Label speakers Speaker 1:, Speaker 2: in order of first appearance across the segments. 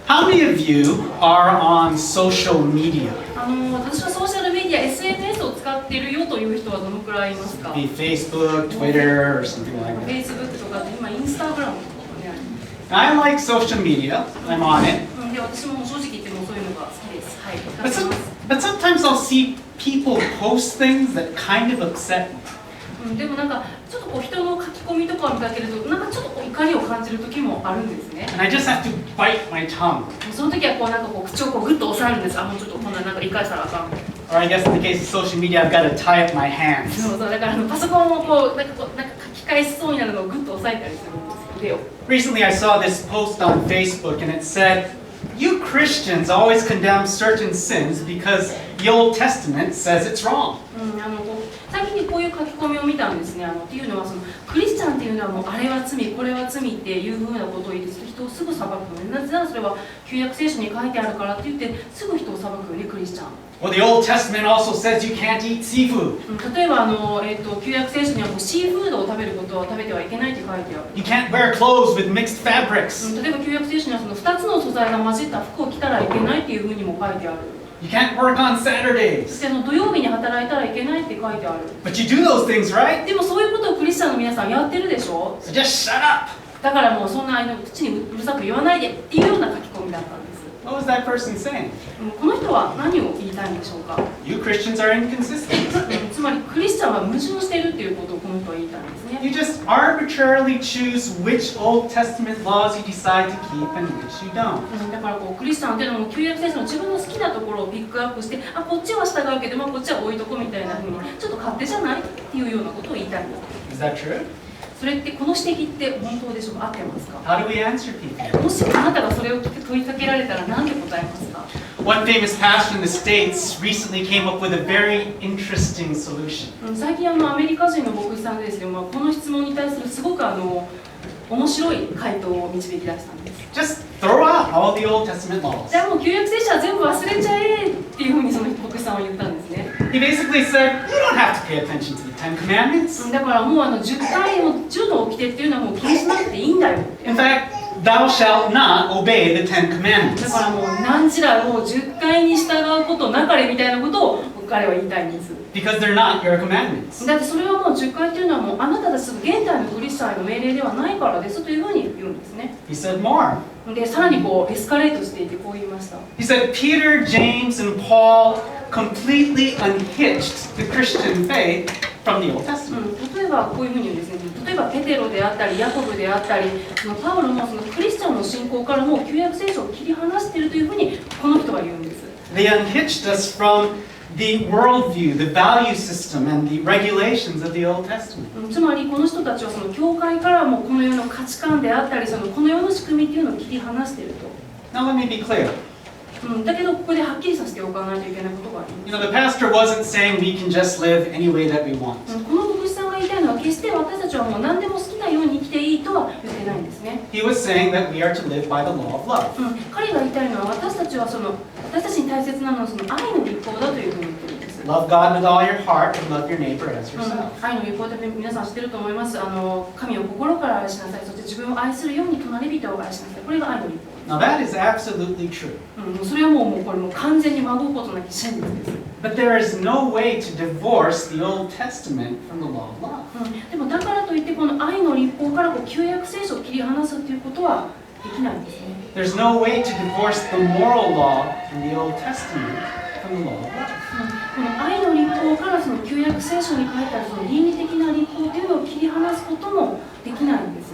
Speaker 1: How many of you are on social media?
Speaker 2: 私はソーシャルメディア SNS を使っているよという人はどのくらいいますか？
Speaker 1: Be Facebook, Twitter, or something like that.
Speaker 2: Facebook とか今インスタグラムとかね。
Speaker 1: I like social media. I'm on it.
Speaker 2: で私も正直言ってもそういうのが好きです。はい。
Speaker 1: But sometimes I'll see people post things that kind of upset me.
Speaker 2: でもなんかちょっとこう人の書き込みとかを見かけるとなんかちょっとこう怒りを感じる時もあるんですね。
Speaker 1: And I just have to bite my tongue.
Speaker 2: その時はこうなんかこう口をこうグッと押さえるんです。もうちょっとこんななんか理解したらあかん。
Speaker 1: Or I guess in the case of social media, I've got to tie up my hands.
Speaker 2: そうだからパソコンをこうなんか書き返しそうになるのをグッと押さえたりするんです。腕を。
Speaker 1: Recently, I saw this post on Facebook, and it said, "You Christians always condemn certain sins because the Old Testament says it's wrong."
Speaker 2: 最近にこういう書き込みを見たんですね。っていうのはクリスチャンっていうのはもうあれは罪これは罪っていうふうなことを言って人をすぐ裁くのね。なぜならそれは旧約聖書に書いてあるからって言ってすぐ人を裁くよねクリスチャン。
Speaker 1: Well, the Old Testament also says you can't eat seafood.
Speaker 2: 例えば旧約聖書にはもうシーフードを食べることは食べてはいけないって書いてある。
Speaker 1: You can't wear clothes with mixed fabrics.
Speaker 2: 例えば旧約聖書にはその2つの素材が混じった服を着たらいけないっていうふうにも書いてある。
Speaker 1: You can't work on
Speaker 2: そし
Speaker 1: Saturdays.
Speaker 2: て土曜日に働いたらいけないって書いてある。
Speaker 1: But you do those things, right?
Speaker 2: でもそういうことをクリスチャンの皆さんやってるでしょ。
Speaker 1: So just shut up.
Speaker 2: だからもうそんな口にうるさく言わないでっていうような書き込みだったんです。
Speaker 1: What was that person saying?
Speaker 2: この人は何を言いたいんでしょうか。
Speaker 1: You Christians are inconsistent.
Speaker 2: つまりクリスチャンは矛盾しているということをこの人は言いたいんですね。
Speaker 1: You just arbitrarily choose which Old Testament laws you decide to keep and which you don't.
Speaker 2: だからこうクリスチャンっていうのも旧約聖書の自分の好きなところをピックアップしてこっちは従うけど、こっちは置いとこうみたいな風にちょっと勝手じゃないっていうようなことを言いたいんです。
Speaker 1: Is that true?
Speaker 2: それってこの指摘って本当でしょうか。合ってますか。
Speaker 1: How do we answer people?
Speaker 2: もしあなたがそれを問いかけられたら何て答えますか。
Speaker 1: One famous pastor in the States recently came up with a very interesting solution.
Speaker 2: 最近アメリカ人の牧師さんですけど、この質問に対するすごく面白い回答を導き出したんです。
Speaker 1: Just throw out all the Old Testament laws.
Speaker 2: じゃあもう旧約聖書は全部忘れちゃえっていうふうにその牧師さんは言ったんですね。
Speaker 1: He basically said, you don't have to pay attention to the Ten Commandments.
Speaker 2: だからもう10回の10の掟っていうのはもう気にしなくていいんだよ。
Speaker 1: In fact, thou shalt not obey the Ten
Speaker 2: だ
Speaker 1: Commandments.
Speaker 2: からもう何時らを10回に従うことなかれみたいなことを彼は言いたいんです。
Speaker 1: Because they're not your commandments.
Speaker 2: だってそれはもう10回っていうのはもうあなたたち現代のクリスチャンへの命令ではないからですというふうに言うんですね。
Speaker 1: He said more.
Speaker 2: でさらにこうエスカレートしていてこう言いました。
Speaker 1: He said Peter, James, and Paul completely unhitched the Christian faith from the Old Testament.
Speaker 2: 例えばこういうふうに言うんですね。例えばペテロであったりヤコブであったりパウロもそのクリスチャンの信仰からも旧約聖書を切り離しているというふうにこの人は言うんです。
Speaker 1: They unhitched us from the worldview, the value system, and the regulations of the Old Testament.
Speaker 2: つまりこの人たちはその教会からもこの世の価値観であったりこの世の仕組みっていうのを切り離していると。
Speaker 1: Now let me be clear.
Speaker 2: だけどここではっきりさせておかないといけないことがあります。
Speaker 1: You know, the pastor wasn't saying we can just live any way that we want.
Speaker 2: この牧師さんが言いたいのは決して私たちはもう何でも好きなように生きていいとは言ってないんですね。
Speaker 1: He was saying that we are to live by the law of love.
Speaker 2: 彼が言いたいのは私たちは私たちに大切なのは愛の立法だというふうに言ってるんです。
Speaker 1: Love God with all your heart and love your neighbor as yourself.
Speaker 2: 愛の立法って皆さん知ってると思います。神を心から愛しなさい。そして自分を愛するように隣人を愛しなさい。これが愛の立法。
Speaker 1: Now that is absolutely true.
Speaker 2: それはもうこれも完全にまごうことなき真実です。
Speaker 1: But there is no way to divorce the Old Testament from the law of love.
Speaker 2: でもだからといってこの愛の立法から旧約聖書を切り離すということはできないんですね。
Speaker 1: There's no way to divorce the moral law in the Old Testament from the law of love.
Speaker 2: この愛の立法から旧約聖書に書いてある倫理的な立法というのを切り離すこともできないんです。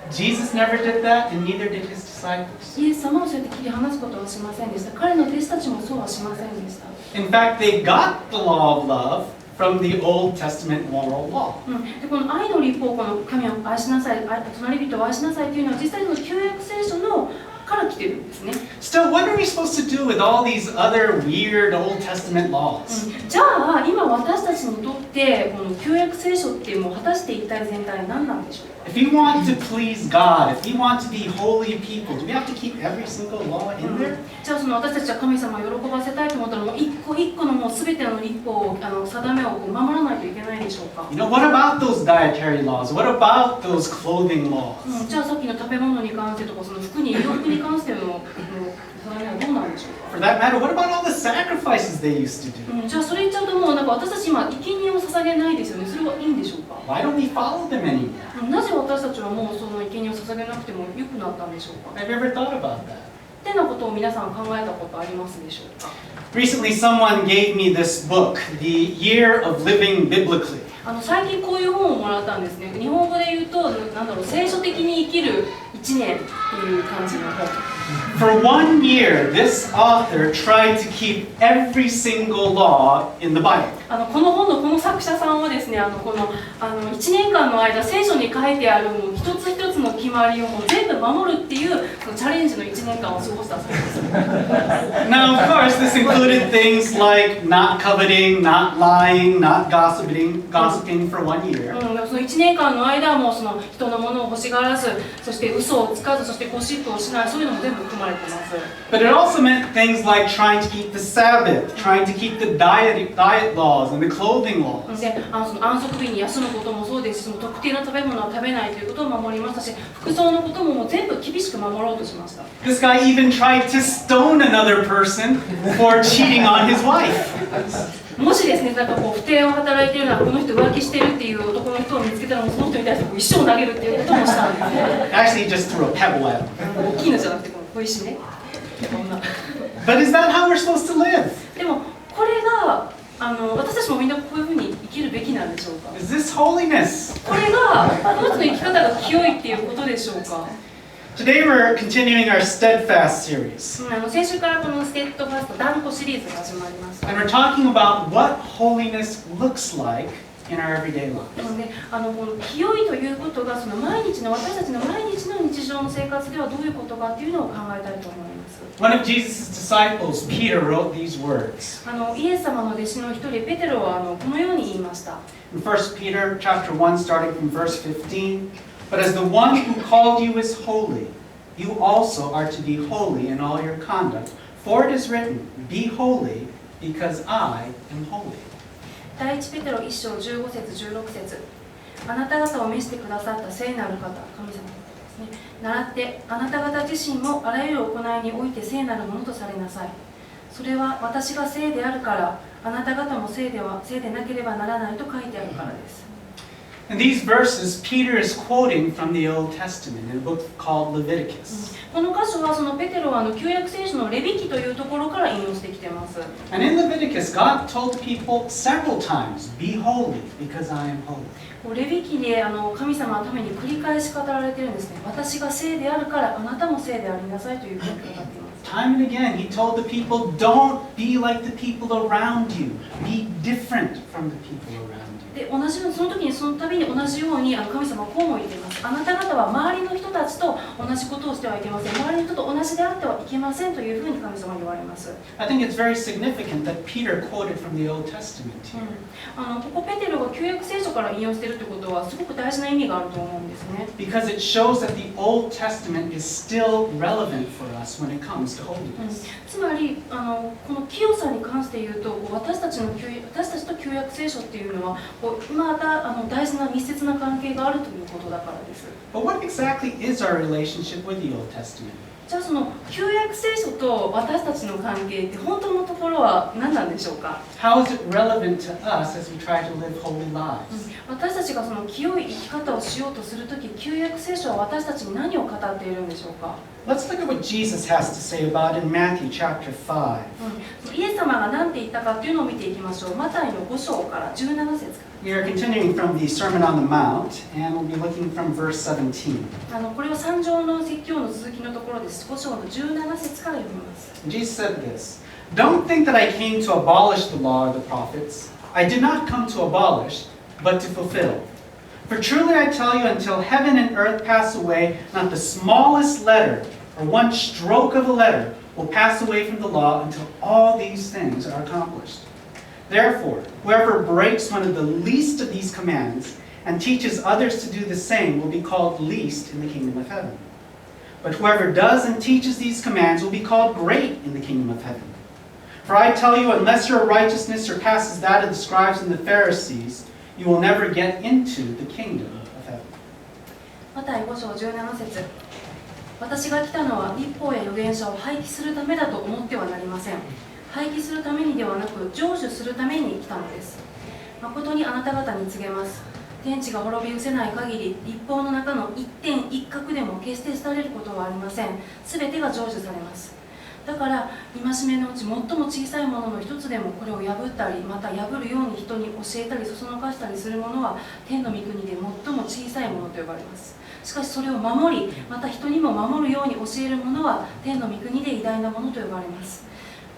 Speaker 1: Jesus never did that, and neither did his disciples.
Speaker 2: イエス様もそうやって切り離すことはしませんでした。彼の弟子たちもそうはしませんでした。
Speaker 1: In fact, they got the law of love from the Old Testament moral law.
Speaker 2: でこの愛の立法、この神を愛しなさい、隣人を愛しなさいというのは実際の旧約聖書のから来てるんですね。
Speaker 1: Still, what are we supposed to do with all these other weird Old Testament laws?
Speaker 2: じゃあ今私たちにとってこの旧約聖書ってもう果たして一体全体何なんでしょうか。
Speaker 1: If we want to please God, if we want to be holy people, do we have to keep every single law in there?
Speaker 2: じゃあ私たちは神様を喜ばせたいと思ったらもう一個一個のもう全ての立法を定めを守らないといけないでしょうか。
Speaker 1: You know, what about those dietary laws? What about those clothing laws?
Speaker 2: じゃあさっきの食べ物に関してとかその服に関しての
Speaker 1: For that matter, what about all the sacrifices they used to do?
Speaker 2: じゃあそれ言っちゃうともうなんか私たち今生贄を捧げないですよね。それはいいんでしょうか。
Speaker 1: Why don't we follow them anymore?
Speaker 2: なぜ私たちはもうその生贄を捧げなくても良くなったんでしょうか。
Speaker 1: Have you ever thought about that?
Speaker 2: ってなことを皆さん考えたことありますでしょうか。
Speaker 1: Recently, someone gave me this book, The Year of Living Biblically.
Speaker 2: 最近こういう本をもらったんですね。日本語で言うとなんだろう、聖書的に生きる1年っていう感じの本。
Speaker 1: For 1 year, this author tried to keep every single law in the Bible.
Speaker 2: この本のこの作者さんはですね、この1年間の間聖書に書いてあるもう一つ一つの決まりをもう全部守るっていうそのチャレンジの1年間を過ごしたそうです。
Speaker 1: Now, of course, this included things like not coveting, not lying, not gossiping for 1 year.
Speaker 2: その1年間の間はもうその人のものを欲しがらず、そして嘘をつかず、そしてゴシップをしない、そういうのも全部含まれています。
Speaker 1: But it also meant things like trying to keep the Sabbath, trying to keep the diet laws and the clothing laws.
Speaker 2: でその安息日に休むこともそうですし、その特定の食べ物を食べないということを守りましたし、服装のことももう全部厳しく守ろうとしました。
Speaker 1: This guy even tried to stone another person for cheating on his wife.
Speaker 2: もしですね、なんかこう不貞を働いているならこの人浮気してるっていう男の人を見つけたらもうその人に対して一生投げるっていうこともしたんですね。
Speaker 1: Actually, he just threw a pebble at him.
Speaker 2: 大きいのじゃなくてこの小石ね。こんな。
Speaker 1: But is that how we're supposed to live?
Speaker 2: でもこれが私たちもみんなこういうふうに生きるべきなんでしょうか。
Speaker 1: Is this holiness?
Speaker 2: これがこの人の生き方が清いっていうことでしょうか。
Speaker 1: Today we're continuing our Steadfast series.
Speaker 2: 先週からこのステッドファスト断固シリーズが始まりました。
Speaker 1: And we're talking about what holiness looks like in our everyday lives.
Speaker 2: でこの清いということがその毎日の私たちの毎日の日常の生活ではどういうことかっていうのを考えたいと思います。
Speaker 1: One of Jesus' disciples, Peter, wrote these words.
Speaker 2: イエス様の弟子の一人ペテロはこのように言いました。
Speaker 1: In 1 Peter chapter 1, starting from verse 15, But as the one who called you is holy, you also are to be holy in all your conduct. For it is written, Be holy, because I am holy.
Speaker 2: 第一ペテロ1章15節16節あなた方を召してくださった聖なる方、神様ですね。習ってあなた方自身もあらゆる行いにおいて聖なるものとされなさい。それは私が聖であるから、あなた方も聖でなければならないと書いてあるからです。
Speaker 1: In these verses, Peter is quoting from the Old Testament in a book called Leviticus.
Speaker 2: この箇所はそのペテロは旧約聖書のレビ記というところから引用してきています。
Speaker 1: And in Leviticus, God told people several times, Be holy, because I am holy.
Speaker 2: レビ記で神様のために繰り返し語られているんですね。私が聖であるからあなたも聖でありなさいというふうに語っています。
Speaker 1: Time and again, he told the people, Don't be like the people around you. Be different from the people around you.
Speaker 2: で同じようにその時にその度に同じように神様はこうも言っています。あなた方は周りの人たちと同じことをしてはいけません。周りの人と同じであってはいけませんというふうに神様は言われます。
Speaker 1: I think it's very significant that Peter quoted from the Old Testament here.
Speaker 2: ここペテロが旧約聖書から引用しているということはすごく大事な意味があると思うんですね。
Speaker 1: Because it shows that the Old Testament is still relevant for us when it comes to holiness.
Speaker 2: つまりこの清さに関して言うと私たちと旧約聖書っていうのはまた大事な密接な関係があるということだからです。
Speaker 1: But what exactly is our relationship with the Old Testament?
Speaker 2: じゃあその旧約聖書と私たちの関係って本当のところは何なんでしょうか。
Speaker 1: How is it relevant to us as we try to live holy lives?
Speaker 2: 私たちがその清い生き方をしようとするとき、旧約聖書は私たちに何を語っているんでしょうか。
Speaker 1: Let's look at what Jesus has to say about it in Matthew chapter 5.
Speaker 2: イエス様が何て言ったかっていうのを見ていきましょう。マタイの5章から17節から。
Speaker 1: We are continuing from the Sermon on the Mount, and we'll be looking from verse 17.
Speaker 2: これは三条の説教の続きのところです。5章の17節から読みます。
Speaker 1: Jesus said this, Don't think that I came to abolish the law or the prophets. I did not come to abolish, but to fulfill. For truly I tell you, until heaven and earth pass away, not the smallest letter or one stroke of a letter will pass away from the law until all these things are accomplished. Therefore, whoever breaks one of the least of these commandments and teaches others to do the same will be called least in the kingdom of heaven. But whoever does and teaches these commands will be called great in the kingdom of heaven. For I tell you, unless your righteousness surpasses that of the scribes and the Pharisees, you will never get into the kingdom of heaven.
Speaker 2: マタイ5章17節私が来たのは律法や預言者を廃棄するためだと思ってはなりません。廃棄するためにではなく成就するために来たのです。誠にあなた方に告げます。天地が滅び失せない限り、律法の中の一点一角でも決して廃れることはありません。すべてが成就されます。だから戒めのうち最も小さいものの一つでもこれを破ったり、また破るように人に教えたりそそのかしたりするものは天の御国で最も小さいものと呼ばれます。しかしそれを守り、また人にも守るように教えるものは天の御国で偉大なものと呼ばれます。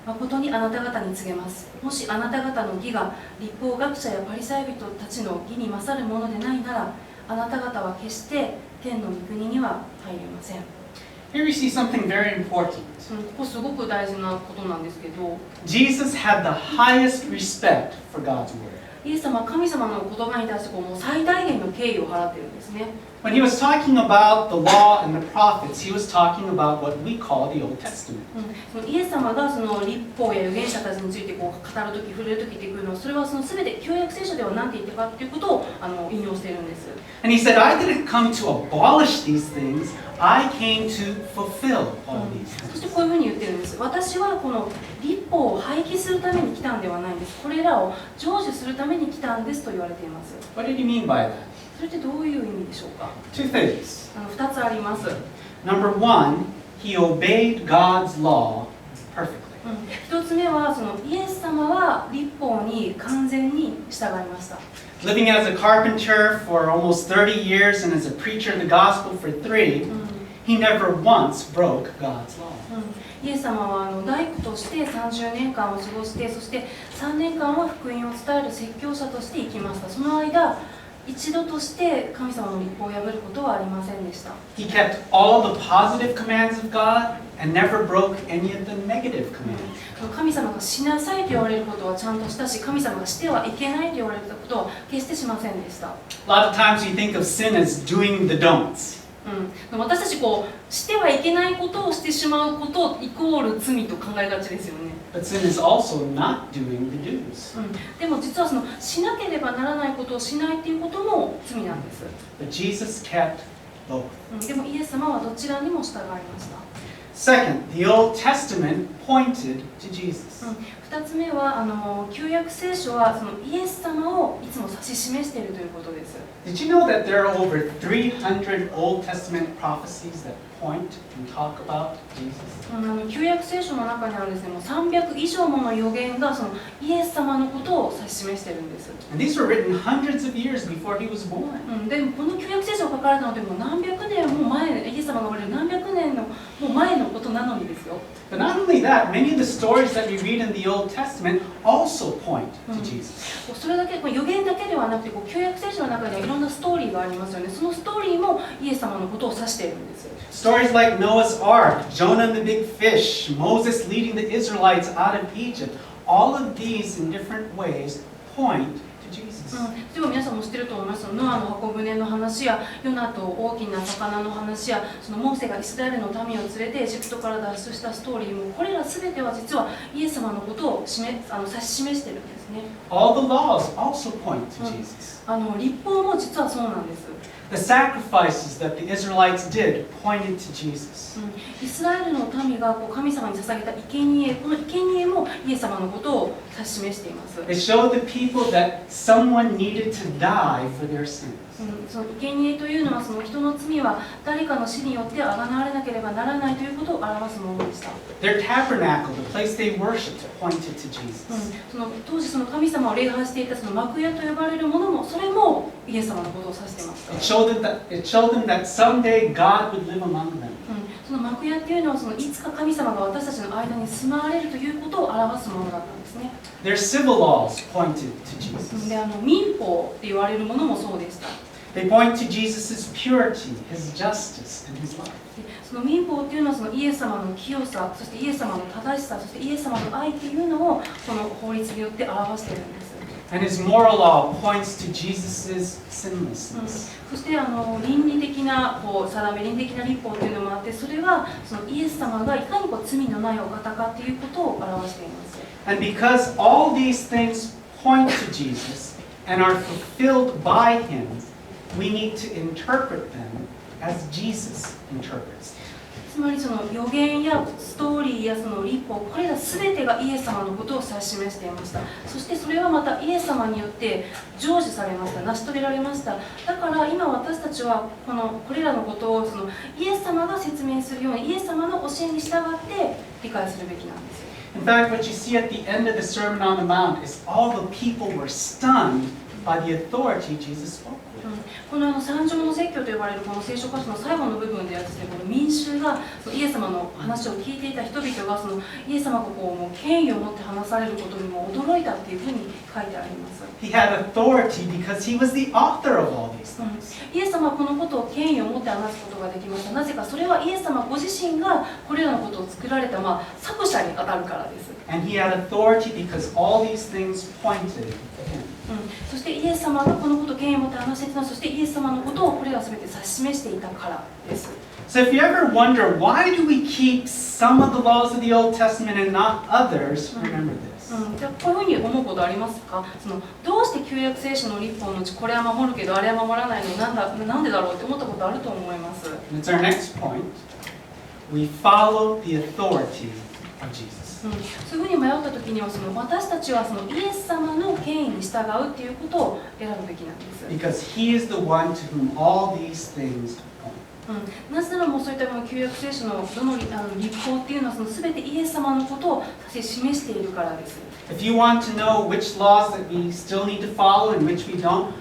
Speaker 2: 誠にあなた方に告げます。もしあなた方の義が律法学者やパリサイ人たちの義に勝るものでないなら、あなた方は決して天の御国には入れません。
Speaker 1: Here we see something very important.
Speaker 2: ここすごく大事なことなんですけど、
Speaker 1: Jesus had the highest respect for God's word.
Speaker 2: イエス様は神様の言葉に対してもう最大限の敬意を払っているんですね。
Speaker 1: When he was talking about the law and the prophets, he was talking about what we call the Old Testament.
Speaker 2: そのイエス様がその律法や預言者たちについてこう語るとき、触れるときっていうのは、それはその全て旧約聖書では何て言ってかっていうことを引用しているんです。
Speaker 1: And he said, I didn't come to abolish these things, I came to fulfill all these
Speaker 2: そし
Speaker 1: things.
Speaker 2: てこういうふうに言ってるんです。私はこの律法を廃棄するために来たんではないんです。これらを成就するために来たんですと言われています。
Speaker 1: What did he mean by that?
Speaker 2: それってどういう意味でしょうか。
Speaker 1: Two things.
Speaker 2: 2つあります。
Speaker 1: Number one, he obeyed God's law perfectly.
Speaker 2: 1つ目はそのイエス様は律法に完全に従いました。
Speaker 1: Living as a carpenter for almost 30 years and as a preacher of the gospel for 3, he never once broke God's law.
Speaker 2: イエス様は大工として30年間を過ごして、そして3年間は福音を伝える説教者として生きました。その間一度として神様の律法を破ることはありませんでした。
Speaker 1: He kept all the positive commands of God and never broke any of the negative commands.
Speaker 2: 神様がしなさいと言われることはちゃんとしたし、神様がしてはいけないと言われたことは決してしませんでした。
Speaker 1: A lot of times we think of sin as doing the don'ts.
Speaker 2: 私たちしてはいけないことをしてしまうことイコール罪と考えがちですよね。
Speaker 1: But sin is also not doing the do's.
Speaker 2: でも実はしなければならないことをしないということも罪なんです。
Speaker 1: But Jesus kept both.
Speaker 2: でもイエス様はどちらにも従いました。
Speaker 1: Second, the Old Testament pointed to Jesus.
Speaker 2: 2つ目は旧約聖書はそのイエス様をいつも指し示しているということです。
Speaker 1: Did you know that there are over 300 Old Testament prophecies that point and talk about Jesus?
Speaker 2: 旧約聖書の中にはですね、もう300以上もの預言がそのイエス様のことを指し示しているんです。
Speaker 1: And these were written hundreds of years before he was born.
Speaker 2: でもこの旧約聖書が書かれたのでもう何百年も前、イエス様が生まれる何百年のもう前のことなのにですよ。
Speaker 1: But not only that, many of the stories that we read in the Old Testament also point to Jesus.
Speaker 2: それだけ預言だけではなくて旧約聖書の中にはいろんなストーリーがありますよね。そのストーリーもイエス様のことを指しているんです。
Speaker 1: Stories like Noah's Ark, Jonah and the big fish, Moses leading the Israelites out of Egypt, all of these in different ways point to Jesus.
Speaker 2: 例えば皆さんも知ってると思います。ノアの箱舟の話やヨナと大きな魚の話やそのモーセがイスラエルの民を連れてエジプトから脱出したストーリーも、これら全ては実はイエス様のことを指し示しているんですね。
Speaker 1: All the laws also point to Jesus.
Speaker 2: 律法も実はそうなんです。
Speaker 1: The sacrifices that the Israelites did pointed to Jesus.
Speaker 2: イスラエルの民が神様に捧げた生贄、この生贄もイエス様のことを指し示しています。
Speaker 1: It showed the people that someone needed to die for their sins.
Speaker 2: その生贄というのはその人の罪は誰かの死によってあがなわれなければならないということを表すものでした。
Speaker 1: Their tabernacle, the place they worshipped, pointed to Jesus.
Speaker 2: 当時その神様を礼拝していたその幕屋と呼ばれるものも、それもイエス様のことを指していました。
Speaker 1: It showed them that someday God would live among them.
Speaker 2: その幕屋っていうのは、いつか神様が私たちの間に住まわれるということを表すものだったんですね。
Speaker 1: Their civil laws pointed to Jesus.
Speaker 2: で、民法って言われるものもそうでした。
Speaker 1: They point to Jesus' purity, his justice, and his love.
Speaker 2: その民法っていうのはそのイエス様の清さ、そしてイエス様の正しさ、そしてイエス様の愛っていうのをこの法律によって表しているんです。
Speaker 1: And his moral law points to Jesus' sinlessness.
Speaker 2: そして倫理的な定め、倫理的な律法っていうのもあって、それはそのイエス様がいかに罪のないお方かっていうことを表しています。
Speaker 1: And because all these things point to Jesus and are fulfilled by him, we need to interpret them as Jesus interprets.
Speaker 2: つまりその予言やストーリーやその律法、これら全てがイエス様のことを指し示していました。そしてそれはまたイエス様によって成就されました、成し遂げられました。だから今私たちはこれらのことをそのイエス様が説明するように、イエス様の教えに従って理解するべきなんですよ。
Speaker 1: In fact, what you see at the end of the Sermon on the Mount is all the people were stunned by the authority Jesus spoke with.
Speaker 2: この三条の説教と呼ばれるこの聖書箇所の最後の部分ではですね、この民衆がイエス様の話を聞いていた人々がそのイエス様がもう権威を持って話されることにも驚いたっていうふうに書いてあります。
Speaker 1: He had authority because he was the author of all these things.
Speaker 2: イエス様はこのことを権威を持って話すことができました。なぜかそれはイエス様ご自身がこれらのことを作られた、作者に当たるからです。
Speaker 1: And he had authority because all these things pointed to him.
Speaker 2: そしてイエス様がこのことを権威を持って話していたのは、そしてイエス様のことをこれら全て指し示していたからです。
Speaker 1: So if you ever wonder why do we keep some of the laws of the Old Testament and not others, remember this.
Speaker 2: こういうふうに思うことありますか？どうして旧約聖書の律法のうちこれは守るけどあれは守らないのなんでだろうって思ったことあると思います。
Speaker 1: And it's our next point. We follow the authority of Jesus.
Speaker 2: そういうふうに迷った時には私たちはイエス様の権威に従うっていうことを選ぶべきなんです。
Speaker 1: Because he is the one to whom all these things point.
Speaker 2: なぜならもうそういった旧約聖書のどの律法っていうのは全てイエス様のことを指し示しているからです。
Speaker 1: If you want to know which laws that we still need to follow and which we don't,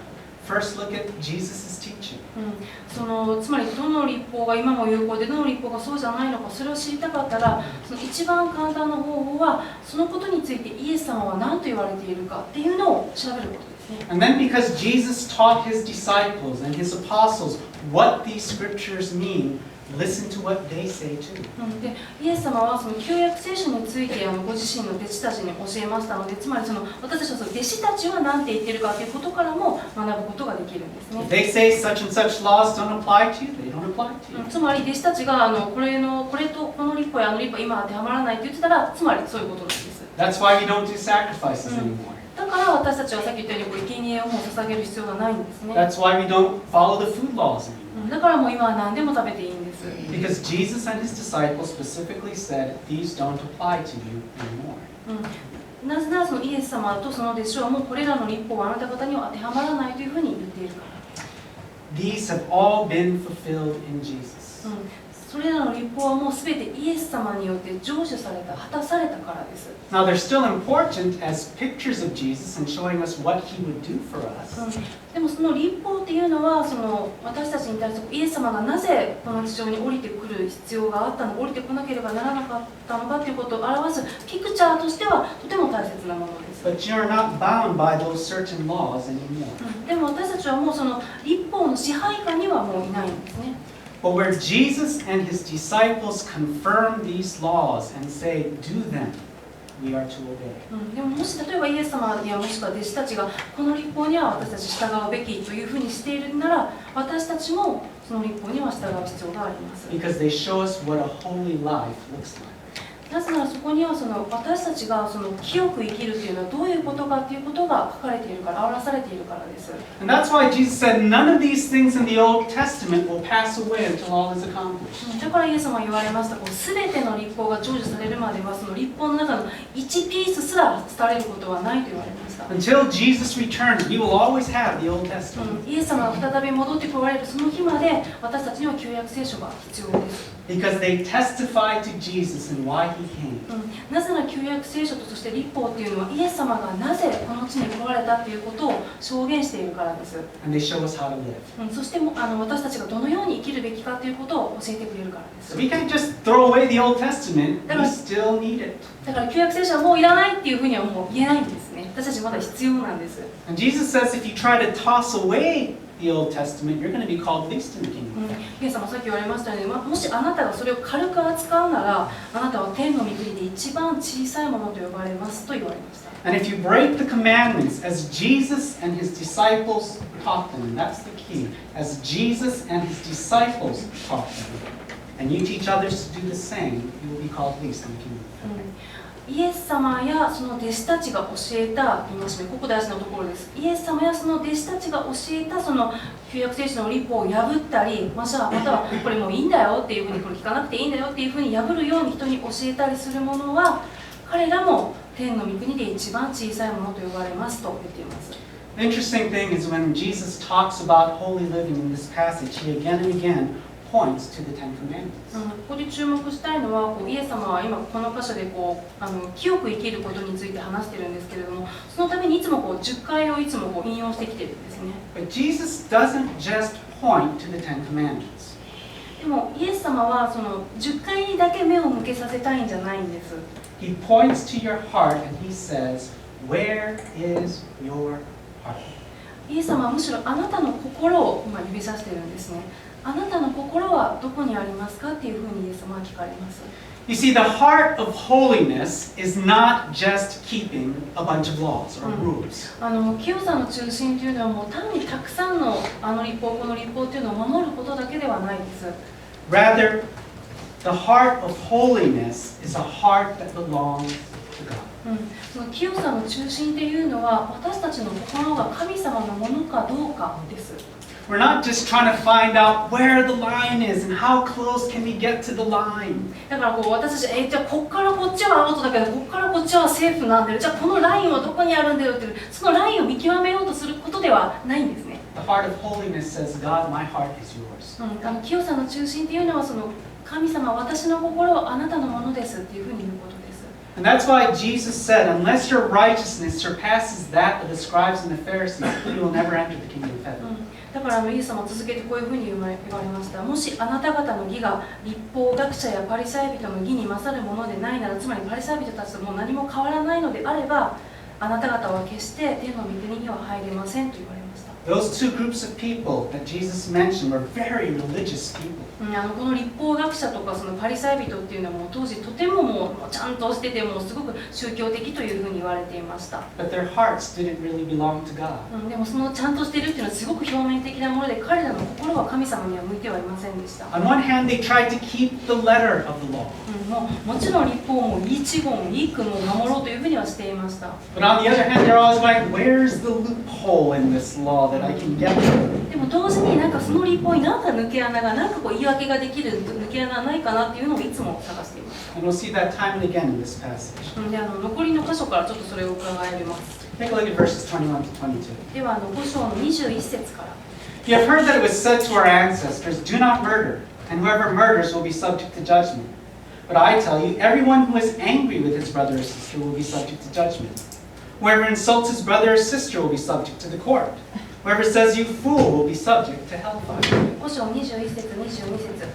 Speaker 1: first look at Jesus' teaching.
Speaker 2: つまりどの律法が今も有効でどの律法がそうじゃないのか、それを知りたかったら一番簡単な方法はそのことについてイエス様は何と言われているかっていうのを調べることですね。
Speaker 1: And then because Jesus taught his disciples and his apostles what these scriptures mean, listen to what they say too.
Speaker 2: でイエス様は旧約聖書についてご自身の弟子たちに教えましたので、つまり私たちは弟子たちは何て言っているかということからも学ぶことができるんですね。
Speaker 1: If they say such and such laws don't apply to you, they don't apply to you.
Speaker 2: つまり弟子たちがこれとこの律法や律法今当てはまらないと言ってたら、つまりそういうことなんです。
Speaker 1: That's why we don't do sacrifices anymore.
Speaker 2: だから私たちはさっき言ったように生贄をもう捧げる必要がないんですね。
Speaker 1: That's why we don't follow the food laws anymore.
Speaker 2: だからもう今は何でも食べていいんです。
Speaker 1: Because Jesus and his disciples specifically said, these don't apply to you anymore.
Speaker 2: なぜならイエス様とその弟子はもうこれらの律法はあなた方には当てはまらないというふうに言っているから。
Speaker 1: These have all been fulfilled in Jesus.
Speaker 2: それらの律法はもうすべてイエス様によって成就された、果たされたからです。
Speaker 1: Now they're still important as pictures of Jesus and showing us what he would do for us.
Speaker 2: でもその律法っていうのは私たちに対してイエス様がなぜこの地上に降りてくる必要があったのか、降りてこなければならなかったのかということを表すピクチャーとしてはとても大切なものです。
Speaker 1: But you're not bound by those certain laws anymore.
Speaker 2: でも私たちはもう律法の支配下にはもういないんですね。
Speaker 1: But where Jesus and his disciples confirm these laws and say, do them, we are to obey.
Speaker 2: でももし例えばイエス様やもしくは弟子たちがこの律法には私たち従うべきというふうにしているなら、私たちもその律法には従う必要があります。
Speaker 1: Because they show us what a holy life looks like.
Speaker 2: なぜならそこには私たちが清く生きるというのはどういうことかということが書かれているから、表されているからです。
Speaker 1: And that's why Jesus said none of these things in the Old Testament will pass away until all is accomplished.
Speaker 2: だからイエス様は言われました。すべての律法が成就されるまでは律法の中の1ピースすら廃れることはないと言われました。
Speaker 1: Until Jesus returns, we will always have the Old Testament.
Speaker 2: イエス様が再び戻ってこられるその日まで私たちには旧約聖書が必要です。
Speaker 1: Because they testify to Jesus and why he came.
Speaker 2: なぜなら旧約聖書とそして律法っていうのはイエス様がなぜこの地に来られたということを証言しているからです。
Speaker 1: And they show us how to live.
Speaker 2: そして私たちがどのように生きるべきかということを教えてくれるからです。
Speaker 1: So we can't just throw away the Old Testament. We still need it.
Speaker 2: だから旧約聖書はもういらないっていうふうにはもう言えないんですね。私たちまだ必要なんです。
Speaker 1: And Jesus says if you try to toss away the Old Testament, you're going to be called least in the kingdom.
Speaker 2: イエス様さっき言われましたように、もしあなたがそれを軽く扱うなら、あなたは天の御国で一番小さいものと呼ばれますと言われました。
Speaker 1: And if you break the commandments as Jesus and his disciples taught them, and that's the key, as Jesus and his disciples taught them, and you teach others to do the same, you will be called least in the kingdom.
Speaker 2: イエス様やその弟子たちが教えた戒め、ここ大事なところです。イエス様やその弟子たちが教えたその旧約聖書の立法を破ったり、またはこれもういいんだよっていうふうに、これ聞かなくていいんだよっていうふうに破るように人に教えたりするものは、彼らも天の御国で一番小さいものと呼ばれますと言っています。
Speaker 1: The interesting thing is when Jesus talks about holy living in this passage, he again and again points to the Ten Commandments.
Speaker 2: ここで注目したいのは、イエス様は今この箇所で清く生きることについて話しているんですけれども、そのためにいつも10回をいつも引用してきているんですね。
Speaker 1: But Jesus doesn't just point to the Ten Commandments.
Speaker 2: でもイエス様はその10回にだけ目を向けさせたいんじゃないんです。
Speaker 1: He points to your heart and he says, "Where is your heart?"
Speaker 2: イエス様はむしろあなたの心を今指さしているんですね。あなたの心はどこにありますかっていうふうにイエス様は聞かれます。
Speaker 1: You see, the heart of holiness is not just keeping a bunch of laws or rules.
Speaker 2: 清さの中心というのはもう単にたくさんの立法この立法というのを守ることだけではないです。
Speaker 1: Rather, the heart of holiness is a heart that belongs to God.
Speaker 2: その清さの中心というのは私たちの心が神様のものかどうかです。
Speaker 1: We're not just trying to find out where the line is and how close can we get to the line.
Speaker 2: だから私たちじゃあこっからこっちはアウトだけどこっからこっちはセーフなんだよ、じゃあこのラインはどこにあるんだよっていうそのラインを見極めようとすることではないんですね。
Speaker 1: The heart of holiness says, God, my heart is yours.
Speaker 2: 清さの中心というのはその神様私の心はあなたのものですっていうふうに言うことです。
Speaker 1: And that's why Jesus said, unless your righteousness surpasses that of the scribes and the Pharisees, you will never enter the kingdom of heaven.
Speaker 2: だからイエス様は続けてこういうふうに言われました。もしあなた方の義が律法学者やパリサイ人の義に勝るものでないなら、つまりパリサイ人たちともう何も変わらないのであれば、あなた方は決して天の御国には入れませんと言われました。
Speaker 1: Those two groups of people that Jesus mentioned were very religious people.
Speaker 2: この律法学者とかそのパリサイ人っていうのはもう当時とてももうちゃんとしててもうすごく宗教的というふうに言われていました。
Speaker 1: But their hearts didn't really belong to God.
Speaker 2: でもそのちゃんとしているっていうのはすごく表面的なもので、彼らの心は神様には向いてはいませんでした。
Speaker 1: On one hand, they tried to keep the letter of the law.
Speaker 2: もちろん律法も一言一句も守ろうというふうにはしていました。
Speaker 1: But on the other hand, they're always going, where's the loophole in this law that I can get through?
Speaker 2: でも同時にその立法に抜け穴が言い訳ができる抜け穴はないかなっていうのをいつも探しています。
Speaker 1: And we'll see that time and again in this passage.
Speaker 2: で残りの箇所からちょっとそれを伺えます。
Speaker 1: Take a look at verses 21 to 22.
Speaker 2: では5章の21節から。
Speaker 1: You have heard that it was said to our ancestors, do not murder, and whoever murders will be subject to judgment. But I tell you, everyone who is angry with his brother or sister will be subject to judgment. Whoever insults his brother or sister will be subject to the court. Whoever says you fool will be subject to hellfire.
Speaker 2: 5章21節22節。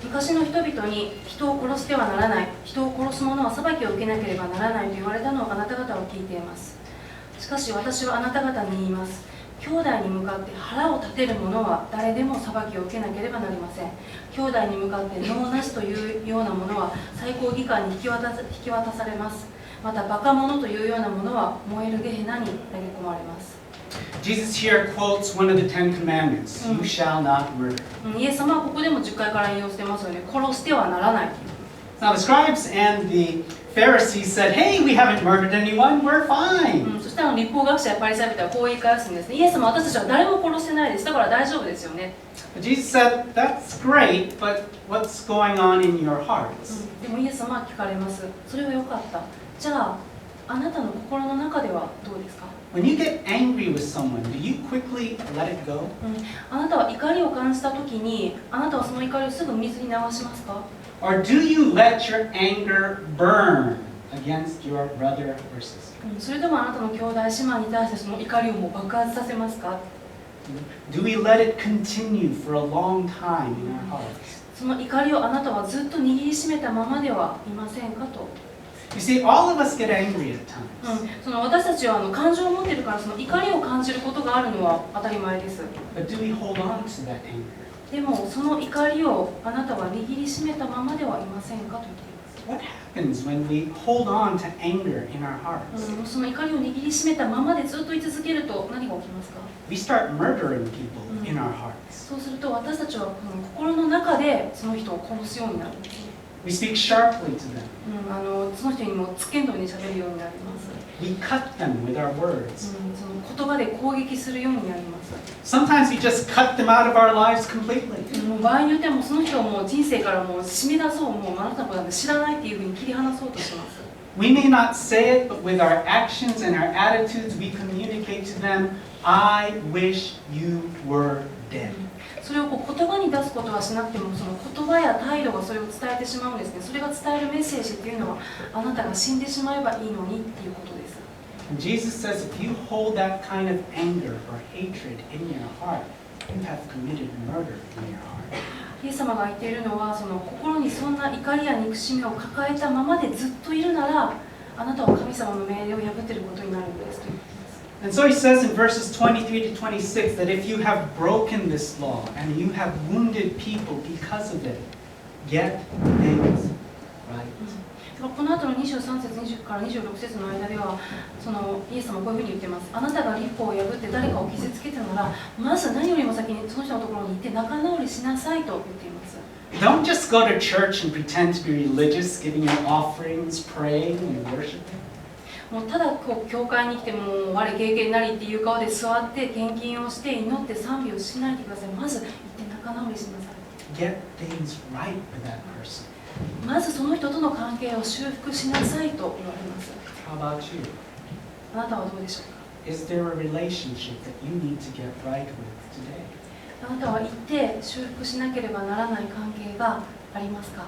Speaker 2: 昔の人々に人を殺してはならない、人を殺す者は裁きを受けなければならないと言われたのをあなた方は聞いています。しかし私はあなた方に言います。兄弟に向かって腹を立てる者は誰でも裁きを受けなければなりません。兄弟に向かって能なしというようなものは最高議官に引き渡されます。またバカ者というようなものは燃えるゲヘナに投げ込まれます。
Speaker 1: Jesus here quotes one of the Ten Commandments, you shall not murder.
Speaker 2: イエス様はここでも10回から引用してますよね。殺してはならない。
Speaker 1: Now the scribes and the Pharisees said, hey, we haven't murdered anyone, we're fine.
Speaker 2: そしたら律法学者やパリサイ人はこう言い返すんですね。イエス様、私たちは誰も殺してないです。だから大丈夫ですよね。
Speaker 1: But Jesus said, that's great, but what's going on in your hearts?
Speaker 2: でもイエス様は聞かれます。それはよかった。じゃあ、あなたの心の中ではどうですか？
Speaker 1: When you get angry with someone, do you quickly let it go?
Speaker 2: あなたは怒りを感じたときに、あなたはその怒りをすぐ水に流しますか？
Speaker 1: Or do you let your anger burn against your brother or sister?
Speaker 2: それともあなたの兄弟姉妹に対してその怒りをもう爆発させますか？
Speaker 1: Do we let it continue for a long time in our hearts?
Speaker 2: その怒りをあなたはずっと握りしめたままではいませんかと。
Speaker 1: You see, all of us get angry at times.
Speaker 2: その私たちは感情を持っているからその怒りを感じることがあるのは当たり前です。
Speaker 1: But do we hold on to that anger?
Speaker 2: でもその怒りをあなたは握りしめたままではいませんかと言っています。
Speaker 1: What happens when we hold on to anger in our hearts?
Speaker 2: その怒りを握りしめたままでずっと居続けると何が起きますか？
Speaker 1: We start murdering people in our hearts.
Speaker 2: そうすると私たちはこの心の中でその人を殺すようになるんですね。
Speaker 1: We speak sharply to them.
Speaker 2: その人にもつけんどに喋るようになります。
Speaker 1: We cut them with our words.
Speaker 2: その言葉で攻撃するようになります。
Speaker 1: Sometimes we just cut them out of our lives completely.
Speaker 2: もう場合によってはもうその人をもう人生からもう締め出そう、もうあなたのことなんて知らないっていうふうに切り離そうとします。
Speaker 1: We may not say it, but with our actions and our attitudes, we communicate to them, I wish you were dead.
Speaker 2: それをこう言葉に出すことはしなくても、その言葉や態度がそれを伝えてしまうんですね。それが伝えるメッセージっていうのは、あなたが死んでしまえばいいのにっていうことです。
Speaker 1: And Jesus says, if you hold that kind of anger or hatred in your heart, you have committed murder in your heart.
Speaker 2: イエス様が言っているのは、その心にそんな怒りや憎しみを抱えたままでずっといるなら、あなたは神様の命令を破っていることになるんですと言っています。
Speaker 1: And so he says in verses 23 to 26 that if you have broken this law and you have wounded people because of it, get things right.
Speaker 2: この後の23節20から26節の間では、そのイエス様はこういうふうに言っています。あなたが律法を破って誰かを傷つけたなら、まず何よりも先にその人のところに行って仲直りしなさいと言っています。
Speaker 1: Don't just go to church and pretend to be religious, giving your offerings, praying and worshiping.
Speaker 2: もうただこう教会に来ても我経験なりっていう顔で座って献金をして祈って賛美をしないでください。まず行って仲直りしなさい。
Speaker 1: Get things right with that person.
Speaker 2: まずその人との関係を修復しなさいと言われます。
Speaker 1: How about you?
Speaker 2: あなたはどうでしょうか。
Speaker 1: Is there a relationship that you need to get right with today?
Speaker 2: あなたは行って修復しなければならない関係がありますか。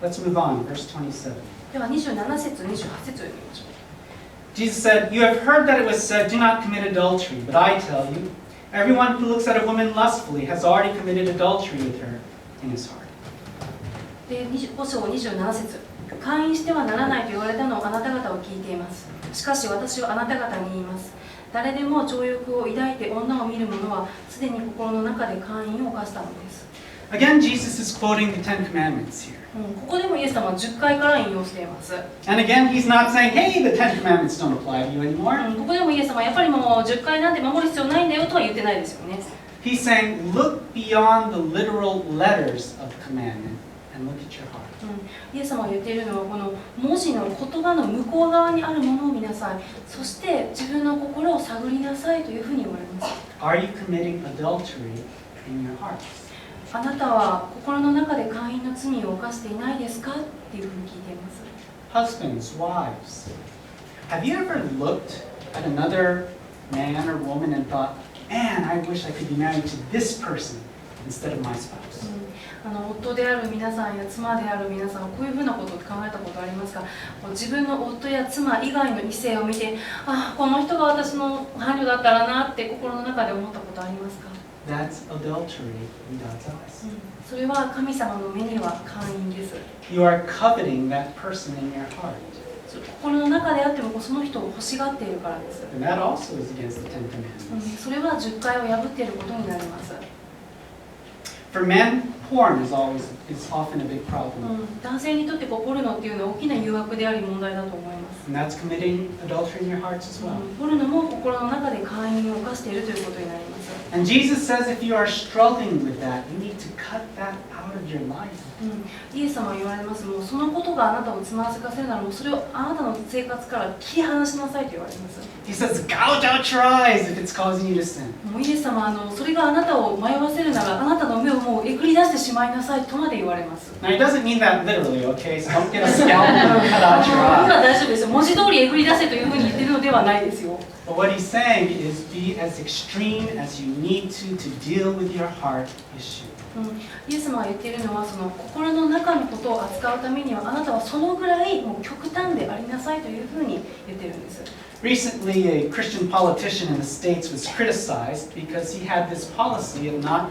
Speaker 1: Let's move on, verse 27.
Speaker 2: では27節、28節を読みましょう。
Speaker 1: Jesus said, You have heard that it was said, Do not commit adultery. But I tell you, everyone who looks at a woman lustfully has already committed adultery with her in his heart.
Speaker 2: で5章27節、姦淫してはならないと言われたのをあなた方を聞いています。しかし私はあなた方に言います。誰でも情欲を抱いて女を見る者はすでに心の中で姦淫を犯したのです。
Speaker 1: Again, Jesus is quoting the Ten Commandments here.
Speaker 2: ここでもイエス様は10回から引用しています。
Speaker 1: And again, he's not saying, hey, the Ten Commandments don't apply to you anymore.
Speaker 2: ここでもイエス様はやっぱりもう10回なんて守る必要ないんだよとは言ってないですよね。
Speaker 1: He's saying, look beyond the literal letters of the commandment and look at your heart.
Speaker 2: イエス様が言っているのはこの文字の言葉の向こう側にあるものを見なさい。そして自分の心を探りなさいというふうに言われます。
Speaker 1: Are you committing adultery in your heart?
Speaker 2: あなたは心の中で姦淫の罪を犯していないですかっていうふうに聞いています。
Speaker 1: Husbands, wives, have you ever looked at another man or woman and thought, man, I wish I could be married to this person instead of my spouse?
Speaker 2: 夫である皆さんや妻である皆さんはこういうふうなことを考えたことありますか。自分の夫や妻以外の異性を見て、ああ、この人が私の伴侶だったらなって心の中で思ったことありますか。
Speaker 1: That's adultery in God's eyes.
Speaker 2: それは神様の目には姦淫です。
Speaker 1: You are coveting that person in your heart.
Speaker 2: 心の中であってもその人を欲しがっているからです。
Speaker 1: And that also is against the Ten Commandments.
Speaker 2: それは10回を破っていることになります。
Speaker 1: For men, porn is often a big problem.
Speaker 2: 男性にとってポルノっていうのは大きな誘惑であり問題だと思います。
Speaker 1: And that's committing adultery in your hearts as well.
Speaker 2: ポルノも心の中で姦淫を犯しているということになります。
Speaker 1: And Jesus says if you are struggling with that, you need to cut that out of your life.
Speaker 2: イエス様は言われます。もうそのことがあなたをつまずかせるならもうそれをあなたの生活から切り離しなさいと言われます。
Speaker 1: He says, gouge out your eyes if it's causing you to sin.
Speaker 2: もうイエス様はそれがあなたを迷わせるならあなたの目をもうえぐり出してしまいなさいとまで言われます。
Speaker 1: Now he doesn't mean that literally, okay? So don't get a scalpel and cut out your
Speaker 2: 今
Speaker 1: eye.
Speaker 2: 大丈夫ですよ。文字通りえぐり出せというふうに言っているのではないですよ。
Speaker 1: But what he's saying is be as extreme as you need to deal with your heart issue.
Speaker 2: イエス様が言っているのはその心の中のことを扱うためにはあなたはそのぐらいもう極端でありなさいというふうに言ってるんです。
Speaker 1: Recently, a Christian politician in the States was criticized because he had this policy of not